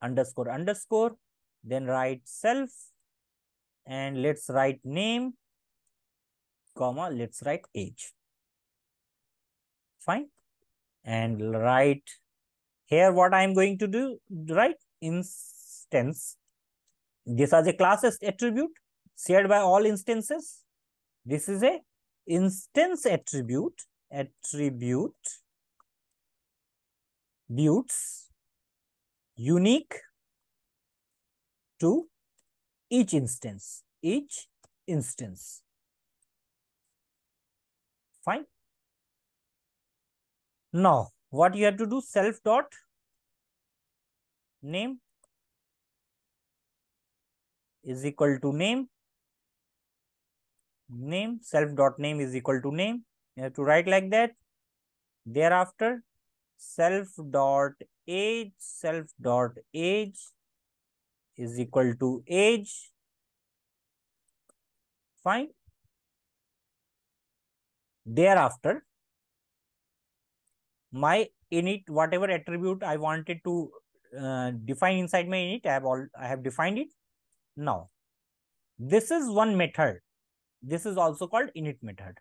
underscore underscore. Then write self and let's write name, comma, let's write age. Fine. And write here what I am going to do, right? Instance. This is a class attribute shared by all instances. This is a instance attribute, buttes unique to each instance. Fine. Now, what you have to do, self dot name is equal to name, self dot name is equal to name. You have to write like that. Thereafter, self dot age is equal to age. Fine. Thereafter, my init, whatever attribute I wanted to define inside my init, I have defined it. Now, this is one method. This is also called init method.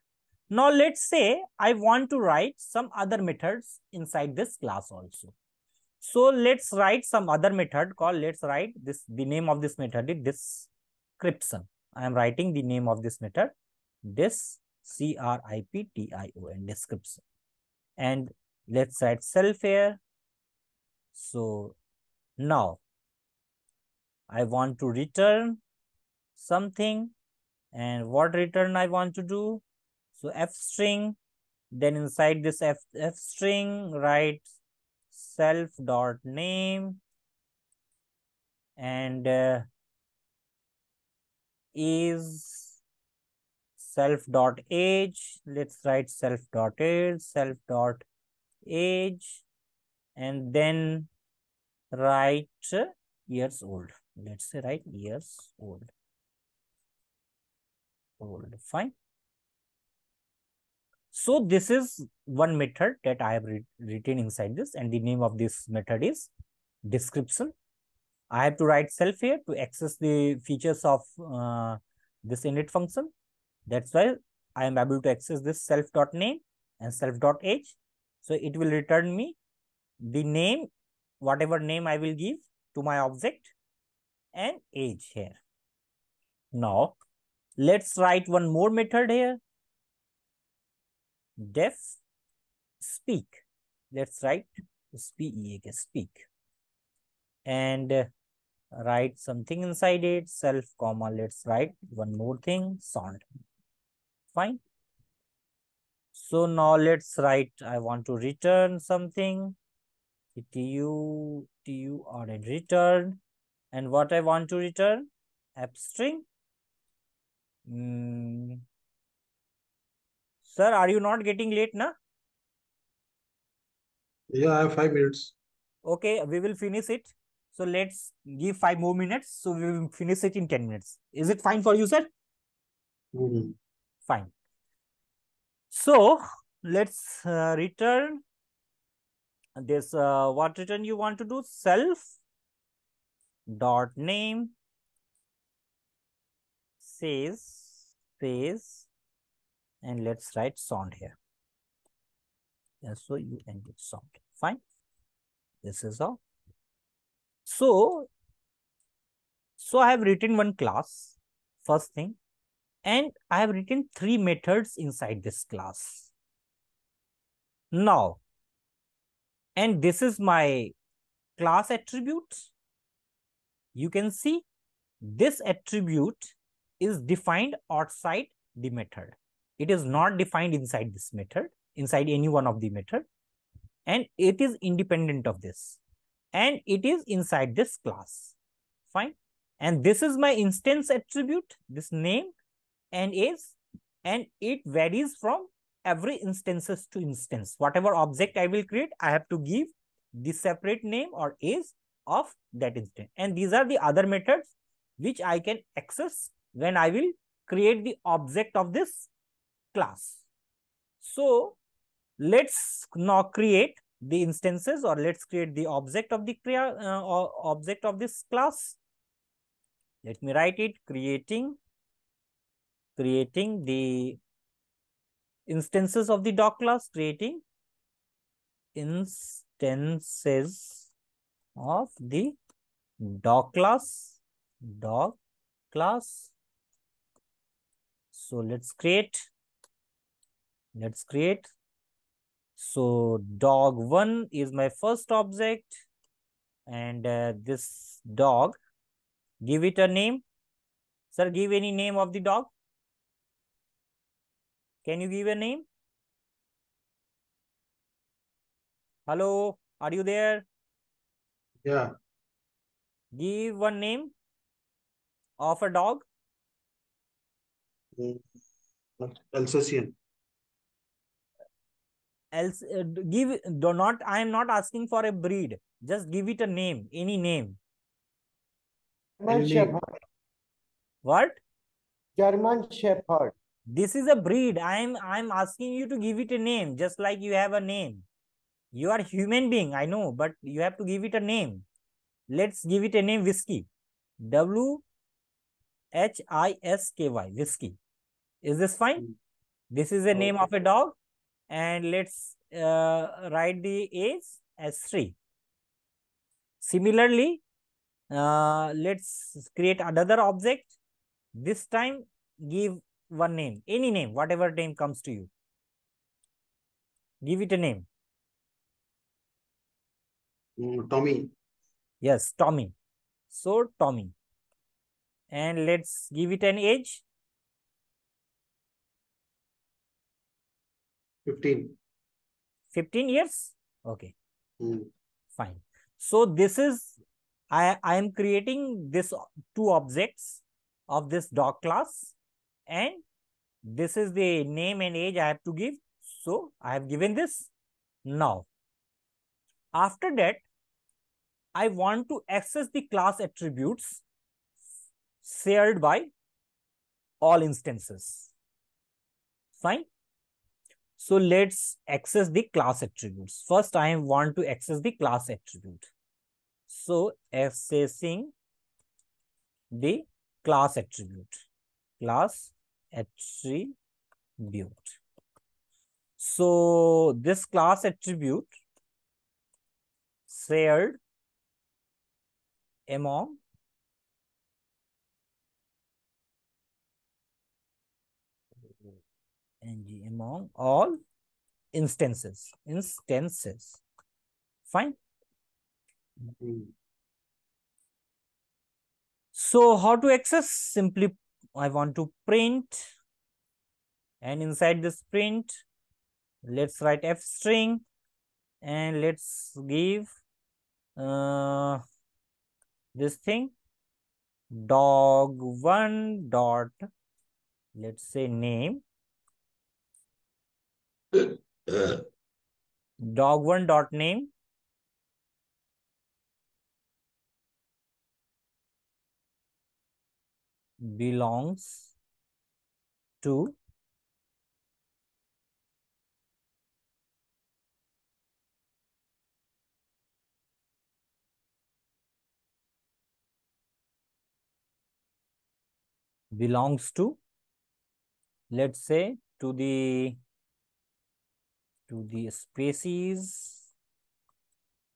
Now, let's say I want to write some other methods inside this class also. So let's write some other method called, let's write this, the name of this method is description. I am writing the name of this method, description, description. And let's write self here. So now I want to return something, and what return I want to do? So f string, then inside this f string, write self dot name and is self dot age. Let's write self dot age, and then write years old. Let's say write years old. Fine. So this is one method that I have written inside this, and the name of this method is description. I have to write self here to access the features of this init function. That's why I am able to access this self.name and self.age. So it will return me the name, whatever name I will give to my object, and age here. Now, let's write one more method here. Def speak. Let's write speak. And write something inside it, self, comma, let's write one more thing, sound. Fine. So now let's write, I want to return something, tu or return, and what I want to return, app string. Sir, are you not getting late, na? Yeah, I have 5 minutes. Okay, we will finish it. So let's give 5 more minutes. So we will finish it in 10 minutes. Is it fine for you, sir? Fine. So let's return this. What return you want to do? Self dot name says, and let's write sound here. SOUND sound. Fine. This is all. So I have written one class, first thing, and I have written 3 methods inside this class. Now, and this is my class attribute. You can see this attribute is defined outside the method. It is not defined inside this method, inside any one of the method, and it is independent of this, and it is inside this class. Fine. And this is my instance attribute, this name and age, and it varies from every instances to instance. Whatever object I will create, I have to give the separate name or age of that instance. And these are the other methods which I can access when I will create the object of this class. So let's now create the instances, or let's create the object of the object of this class. Let me write it: creating the instances of the dog class, creating instances of the dog class, dog class. So let's create. So dog1 is my first object, and this dog, give it a name. Sir, give any name of the dog. Can you give a name? Hello, are you there? Yeah. Give one name of a dog. Mm. Alsatian. Else, do not. I am not asking for a breed. Just give it a name, any name. Any name. What? German Shepherd. This is a breed. I'm asking you to give it a name, just like you have a name. You are human being, I know, but you have to give it a name. Let's give it a name, Whiskey. WHISKY, Whiskey. Is this fine? This is the name of a dog, and let's write the age as 3. Similarly, let's create another object. This time, give one name, any name, whatever name comes to you. Give it a name. Tommy. Yes, Tommy. So, Tommy. And let's give it an age. 15. 15 years? Okay. Mm. Fine. So, this is, I am creating this 2 objects of this dog class, and this is the name and age I have to give. So, I have given this. Now, after that, I want to access the class attributes shared by all instances. Fine. So let's access the class attributes. First, I want to access the class attribute. So accessing the class attribute. Class attribute. So this class attribute shared among all instances. Fine. Mm. So how to access? Simply, I want to print, and inside this print, let's write f string, and let's give this thing, dog1 dot, let's say name, dog1 dot name belongs to let's say to the species,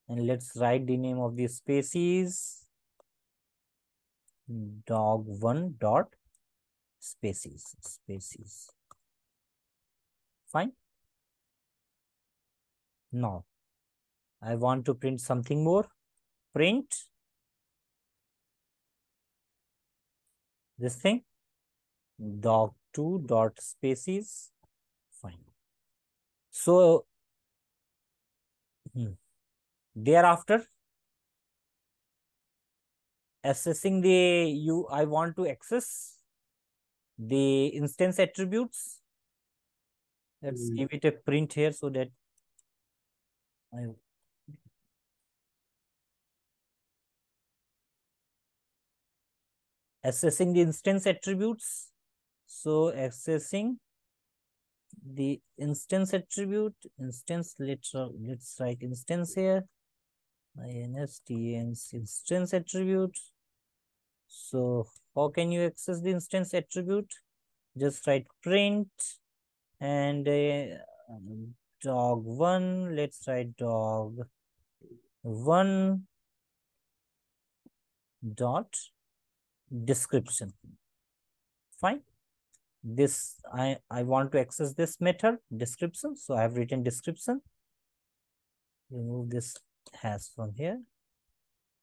and let's write the name of the species, dog1 dot species. Fine. Now I want to print something more. Print this thing, dog2 dot species. Fine. So thereafter, assessing the I want to access the instance attributes. Let's give it a print here so that I assessing the instance attributes. So accessing the instance attribute, instance, let's write instance here. Instance attribute. So how can you access the instance attribute? Just write print and dog1. Let's write dog1 dot description. Fine. This I want to access this method description. So I have written description. Remove this hash from here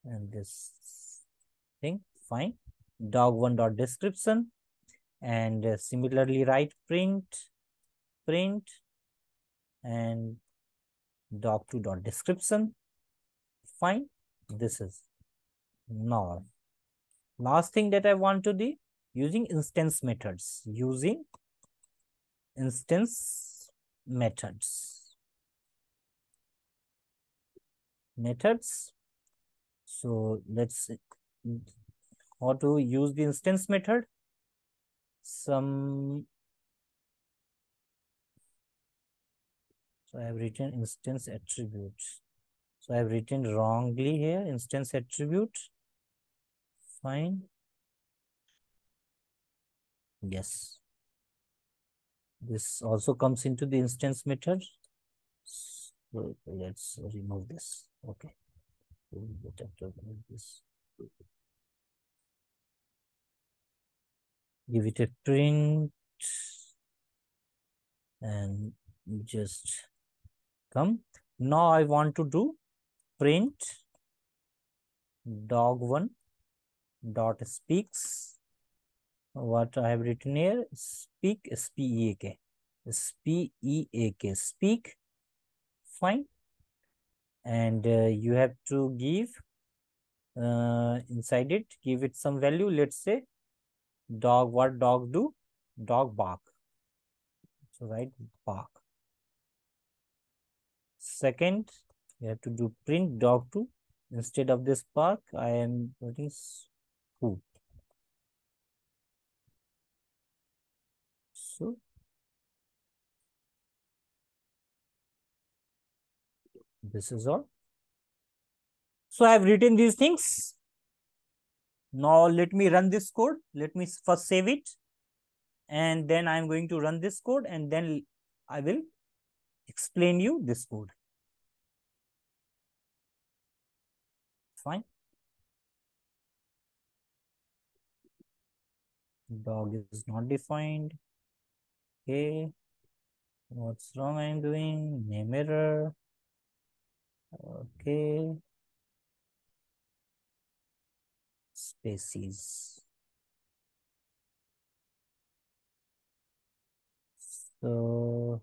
and this thing. Fine. Dog1 dot description and similarly write print and dog2 dot description. Fine. This is now last thing that I want to do, using instance methods. Using instance methods. So let's see how to use the instance method. So I have written instance attributes. So I have written wrongly here, instance attribute. Fine. Yes. This also comes into the instance method. So let's remove this. Okay. This. Give it a print and just come. Now I want to do print dog1 dot speaks. What I have written here, speak, S-P-E-A-K. S-P-E-A-K, speak. Fine. And you have to give inside it, give it some value. Let's say dog, what dog do? Dog bark. So write bark. Second, you have to do print dog2. Instead of this bark, I am putting who. So this is all. So I have written these things. Now let me run this code. Let me first save it. And then I'm going to run this code and then I will explain you this code. Fine. Dog is not defined. Okay. What's wrong I'm doing? Name error. Okay. Species. So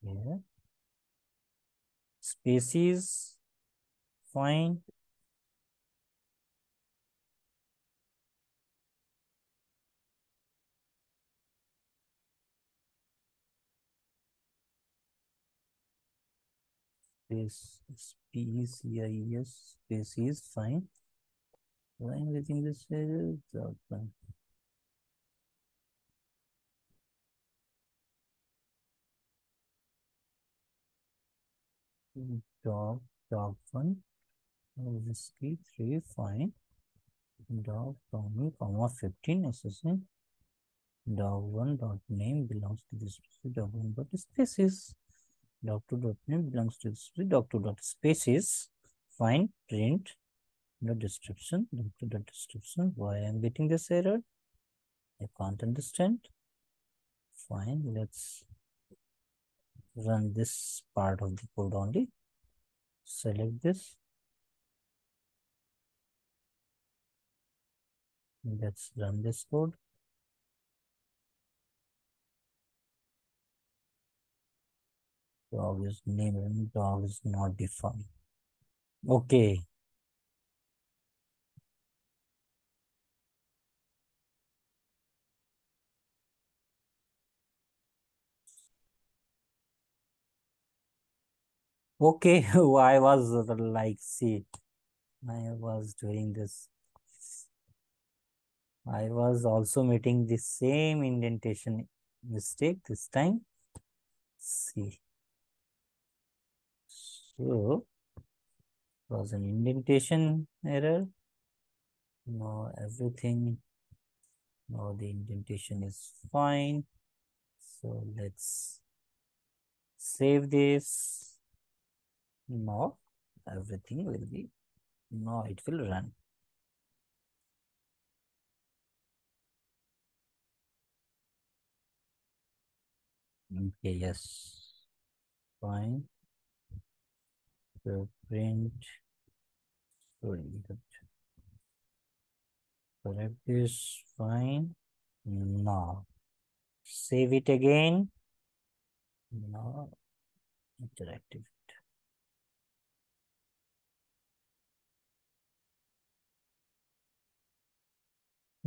yeah. Species. Fine. Species, species, fine. Why I'm getting this fine. Dog1, whiskey 3, fine. Dog Tommy, comma 15, assessing. Dog1 dot name belongs to this dog1 dot species. Dog2 dot name belongs to this dog2 dot species. Fine, print the description. Dog2 dot description. Why I'm getting this error? I can't understand. Fine, let's run this part of the code only. Select this. Let's run this code. Dog is name, dog is not defined. Okay. Okay, I was like, see, I was doing this. I was also making the same indentation mistake this time. See. So, it was an indentation error. Now everything, now the indentation is fine. So let's save this. Now everything will be, now it will run. Okay, yes, fine. So print, sorry, correct this, fine. Now save it again. Now interactive.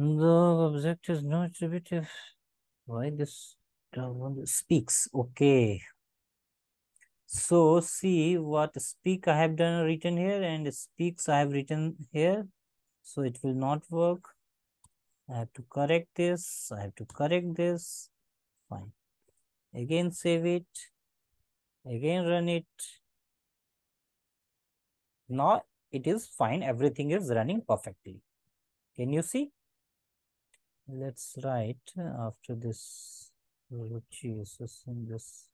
The object is not attributive. Why this one speaks? Okay. So see what speak I have done written here and speaks I have written here. So it will not work. I have to correct this. I have to correct this. Fine. Again save it. Again run it. Now it is fine. Everything is running perfectly. Can you see? Let's write after this Ruchi assessing this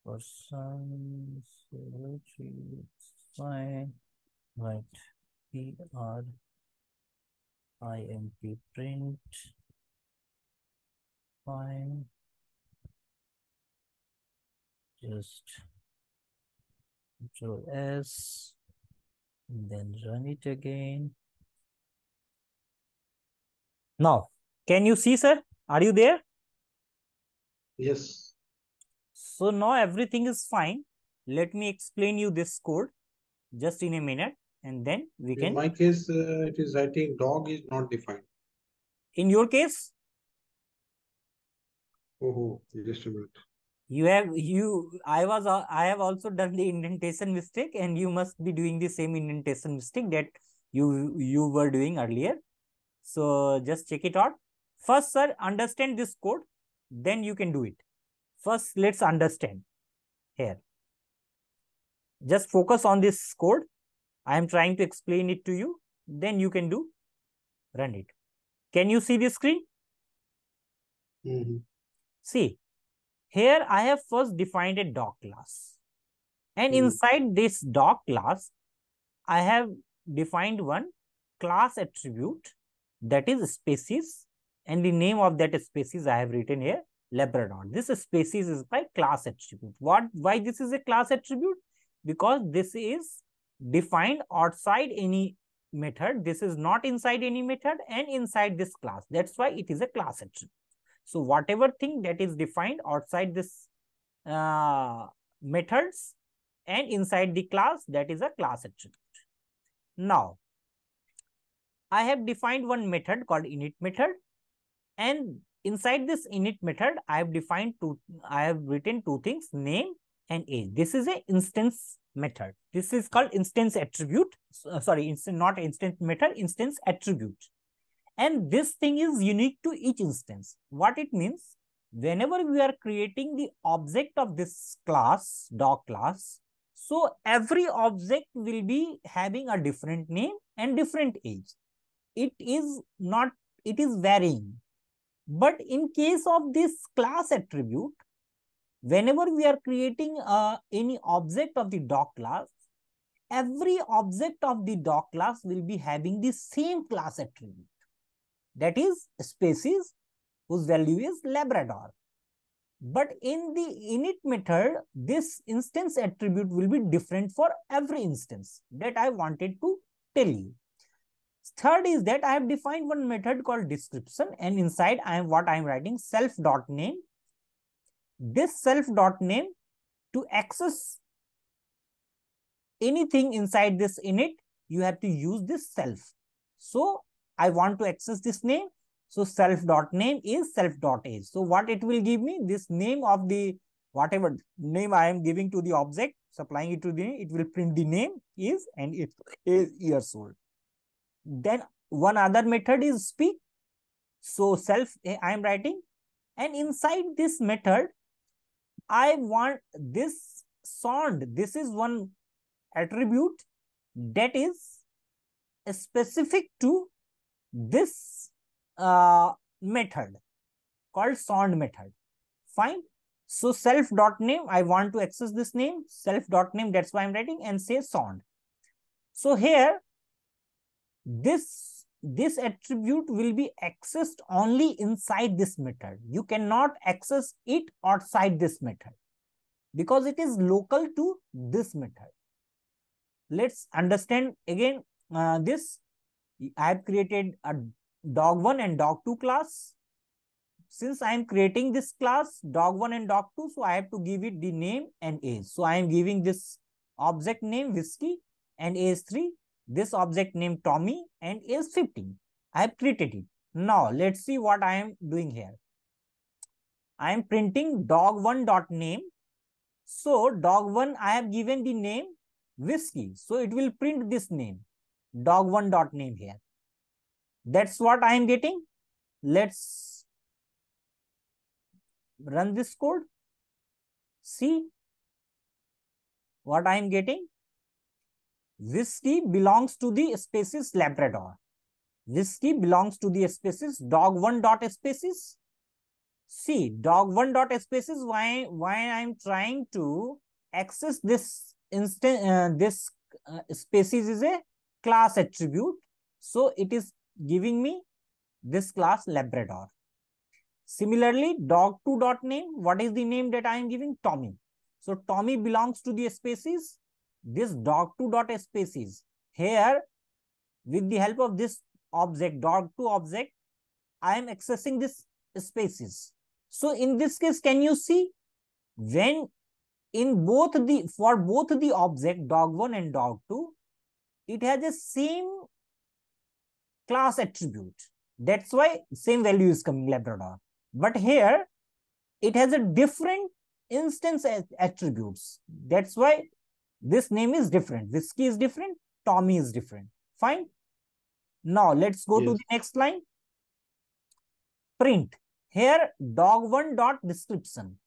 person. So Ruchi, fine. Right. PRINT print. Fine. Just Control S. And then run it again. Now, can you see, sir? Are you there? Yes. So now everything is fine. Let me explain you this code just in a minute, and then we In can. my case, it is writing dog is not defined. In your case, Oh, just a minute. I have also done the indentation mistake, and you must be doing the same indentation mistake that you were doing earlier. So just check it out. First, sir, understand this code, then you can do it. First, let's understand here. Just focus on this code. I am trying to explain it to you. Then you can do, run it. Can you see the screen? See, here I have first defined a dog class. And inside this dog class, I have defined one class attribute that is species, and the name of that species I have written here, Labrador. This species is my class attribute. Why this is a class attribute? Because this is defined outside any method. This is not inside any method and inside this class. That's why it is a class attribute. So whatever thing that is defined outside this methods and inside the class, that is a class attribute. Now, I have defined one method called init method, and inside this init method, I have written two things, name and age. This is an instance method. This is called instance attribute. Sorry, not instance method, instance attribute. And this thing is unique to each instance. What it means, whenever we are creating the object of this class, dog class, so every object will be having a different name and different age. It is varying. But in case of this class attribute, whenever we are creating any object of the dog class, every object of the dog class will be having the same class attribute. That is species, whose value is Labrador. But in the init method, this instance attribute will be different for every instance. That I wanted to tell you. Third is that I have defined one method called description, and inside I am writing self.name. This self.name, to access anything inside this init, you have to use this self. So I want to access this name. So self.name is self.age. So what it will give me, this name of the whatever name I am giving to the object, supplying it to the, it will print the name is, and it is years old. Then one other method is speak. So self I am writing, and inside this method, I want this sound. This is one attribute that is specific to this method called sound method. Fine. So self.name, I want to access this name, self.name, that's why I'm writing, and say sound. So here, this attribute will be accessed only inside this method. You cannot access it outside this method because it is local to this method. Let's understand again this. I have created a dog1 and dog2 class. Since I am creating this class dog1 and dog2, so I have to give it the name and age. So I am giving this object name Whiskey and age 3, this object name Tommy and age 15. I have created it. Now let's see what I am doing here. I am printing dog1.name. So dog1, I have given the name Whiskey. So it will print this name, dog1.name here. That's what I am getting. Let's run this code. See what I am getting. Whiskey belongs to the species Labrador. Whiskey belongs to the species dog1.species. See, dog1.species, why I am trying to access this species is a class attribute. So it is giving me this class Labrador. Similarly, dog2.name, what is the name that I am giving? Tommy. So Tommy belongs to the species, this dog2.species. Here, with the help of this object, dog2 object, I am accessing this species. So in this case, can you see, when in both the, for both the object dog1 and dog2, it has the same class attribute. That's why same value is coming Labrador. But here, it has a different instance attributes. That's why this name is different. Whiskey is different. Tommy is different. Fine. Now let's go to the next line. Print. Here, dog1.description.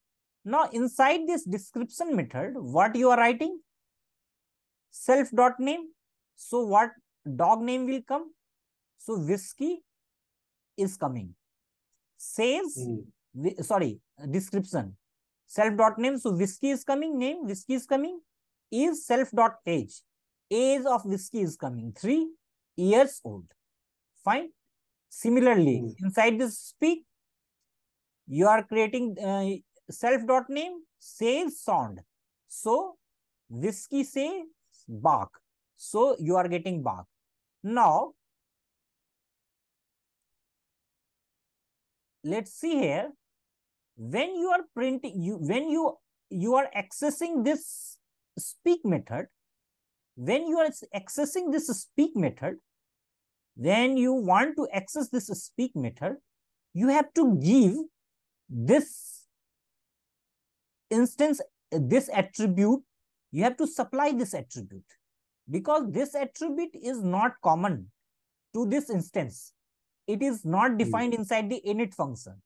Now inside this description method, what you are writing? Self.name. So what dog name will come? So Whiskey is coming. Says, description. Self.name. So Whiskey is coming. Name Whiskey is coming. Is self.age. Age of Whiskey is coming. 3 years old. Fine. Similarly, inside this speak, you are creating self.name, says sound. So Whiskey says bark. So you are getting bark. Now let's see here. When you are printing, when you are accessing this speak method, when you are accessing this speak method, when you want to access this speak method, you have to give this instance, this attribute, you have to supply this attribute, because this attribute is not common to this instance. It is not defined inside the init function.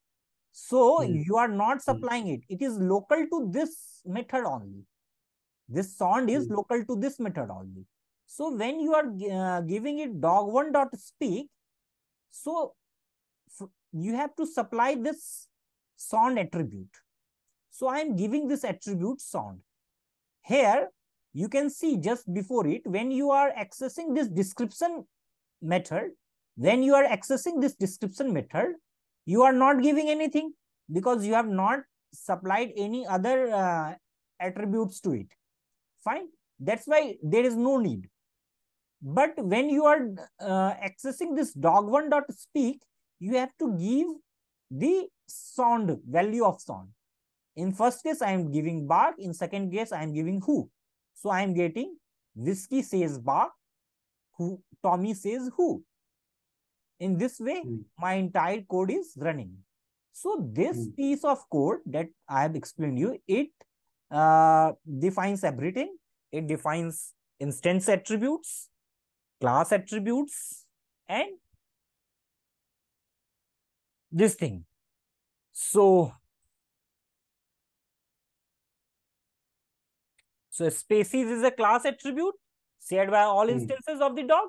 So you are not supplying it. It is local to this method only. This sound is local to this method only. So when you are giving it dog1.speak, so you have to supply this sound attribute. So I am giving this attribute sound. Here you can see just before it, when you are accessing this description method, you are not giving anything because you have not supplied any other attributes to it. Fine. That's why there is no need. But when you are accessing this dog1.speak, you have to give the sound, value of sound. In first case, I am giving bark. In second case, I am giving who. So I am getting whiskey says bark, who Tommy says who. In this way, my entire code is running. So this piece of code that I have explained you, it defines everything. It defines instance attributes, class attributes, and this thing. So species is a class attribute shared by all instances of the dog.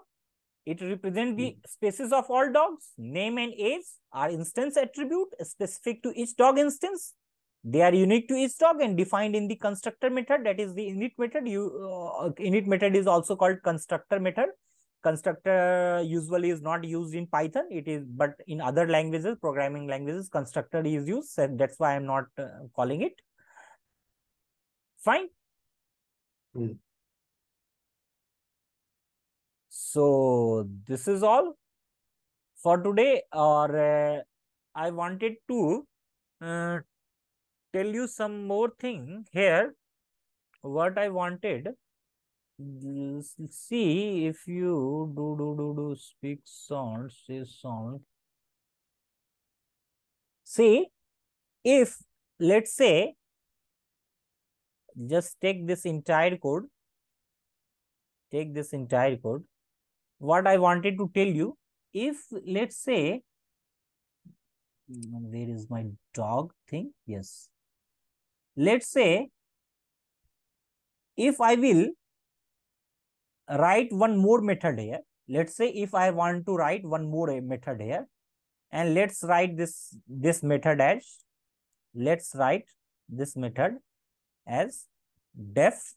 It represents the species of all dogs. Name and age are instance attribute specific to each dog instance. They are unique to each dog and defined in the constructor method. That is the init method. Init method is also called constructor method. Constructor usually is not used in Python. It is, but in other languages, programming languages, constructor is used. So that's why I'm not calling it. Fine. So this is all for today. Or I wanted to tell you some more thing here. What I wanted, see if you do speak sound, say sound. See, if let's say, just take this entire code. Take this entire code. What I wanted to tell you, if let's say, where is my dog thing? Yes. Let's say, if I will write one more method here. Let's say if I want to write one more method here, and let's write this method as, let's write this method as def,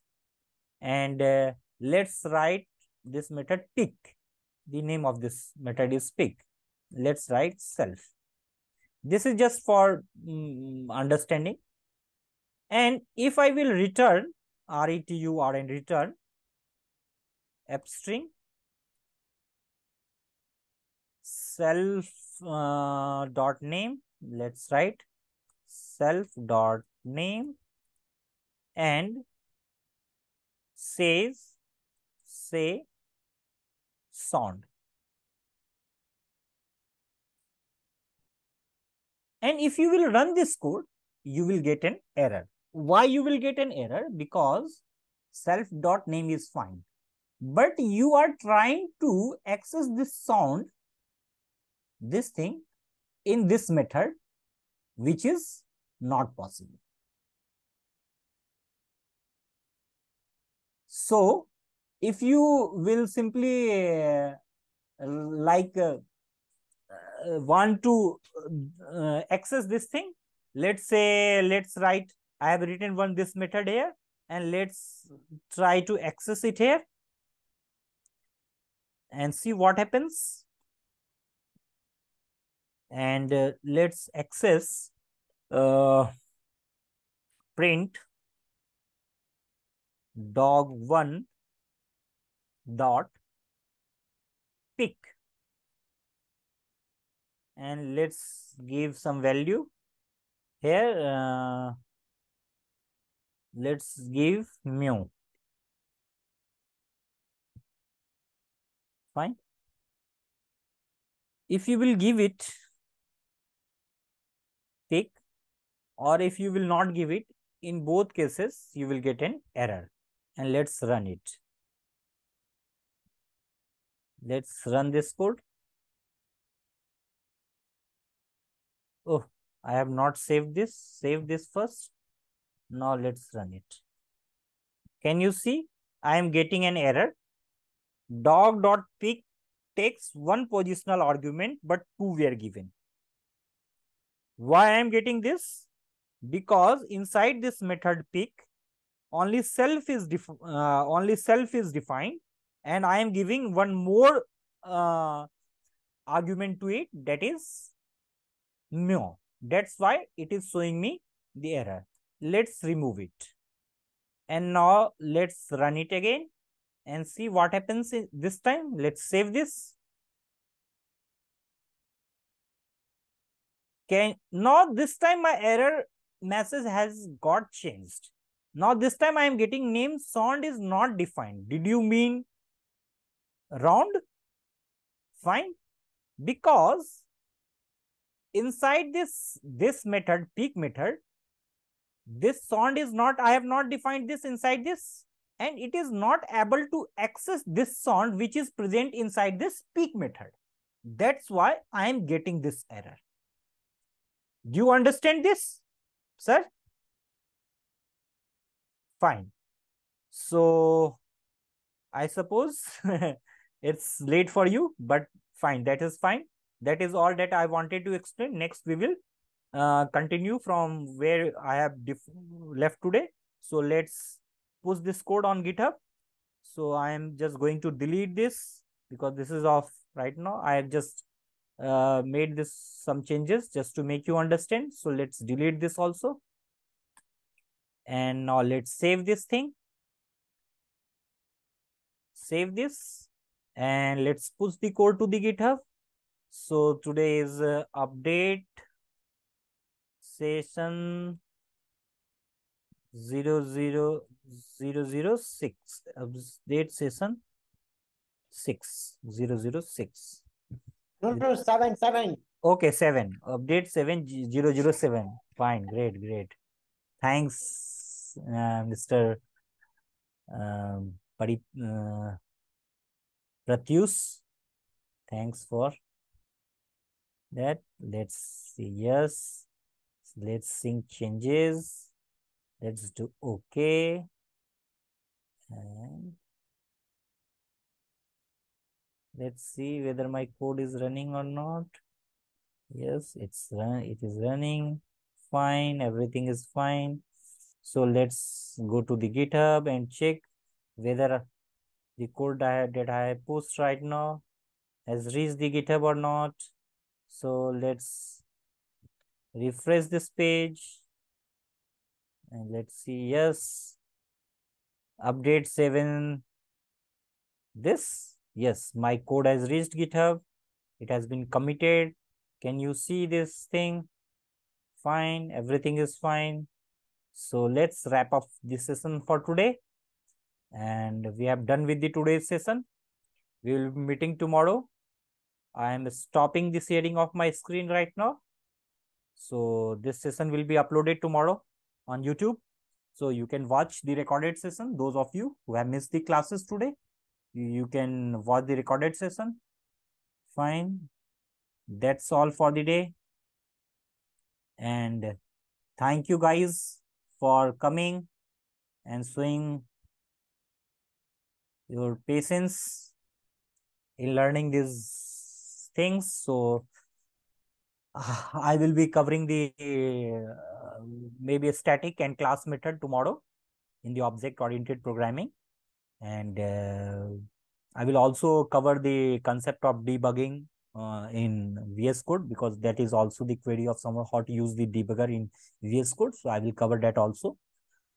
and let's write this method pick. The name of this method is pick. Let's write self. This is just for understanding. And if I will return return return app string self dot name, let's write self dot name, and say sound. And if you will run this code, you will get an error. Why you will get an error? Because self dot name is fine, but you are trying to access this sound, this thing, in this method, which is not possible. So if you will simply want to access this thing, let's say, let's write, I have written this method here, and let's try to access it here and see what happens. And let's access print dog1 dot pick, and let's give some value here. Let's give mu. Fine. If you will give it pick, or if you will not give it, in both cases you will get an error. And let's run it. Let's run this code. Oh, I have not saved this. Save this first. Now let's run it. Can you see? I am getting an error. Dog.pick takes one positional argument, but two were given. Why I am getting this? Because inside this method pick, only self is defined, and I am giving one more argument to it, that is mu. That's why it is showing me the error. Let's remove it. And now let's run it again. and see what happens this time. Let's save this. Now this time my error message has got changed. Now this time I am getting name sound is not defined. Did you mean round? Fine. Because inside this method, peak method, this sound is not, I have not defined this inside this, and it is not able to access this sound which is present inside this peak method. That's why I am getting this error. Do you understand this, sir? Fine. So I suppose it's late for you, but fine, that is fine. That is all that I wanted to explain. Next, we will continue from where I have left today. So let's push this code on GitHub. So I am just going to delete this because this is off right now. I have just made this some changes just to make you understand. So let's delete this also. And now let's save this thing. Save this and let's push the code to the GitHub. So today is update session 00006. Update session 6006. No, 7. Okay, 7. Update 7007. Fine, great. Thanks, Mr. Pratyus. Thanks for that. Let's see. Yes. Let's sync changes. Let's do okay. And let's see whether my code is running or not. Yes, it is running. Fine. Everything is fine. So let's go to the GitHub and check whether the code that I post right now has reached the GitHub or not. So let's refresh this page and let's see. Yes, update 7. Yes, my code has reached GitHub. It has been committed. Can you see this thing? Fine, everything is fine. So let's wrap up this session for today. And we have done with the today's session. We will be meeting tomorrow. I am stopping the sharing of my screen right now. So this session will be uploaded tomorrow on YouTube. So you can watch the recorded session. Those of you who have missed the classes today, you can watch the recorded session. Fine. That's all for the day. And thank you guys for coming and showing your patience in learning these things. So I will be covering the maybe a static and class method tomorrow in the object-oriented programming. And I will also cover the concept of debugging in VS Code, because that is also the query of someone how to use the debugger in VS Code. So I will cover that also.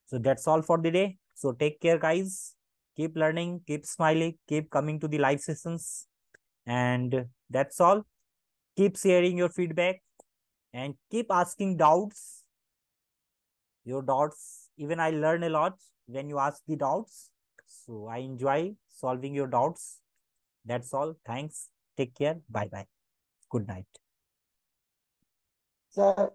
So that's all for the day. So take care, guys. Keep learning, keep smiling, keep coming to the live sessions. And that's all. Keep sharing your feedback and keep asking doubts. Your doubts, even I learn a lot when you ask the doubts. So I enjoy solving your doubts. That's all. Thanks. Take care. Bye bye. Good night. Sir,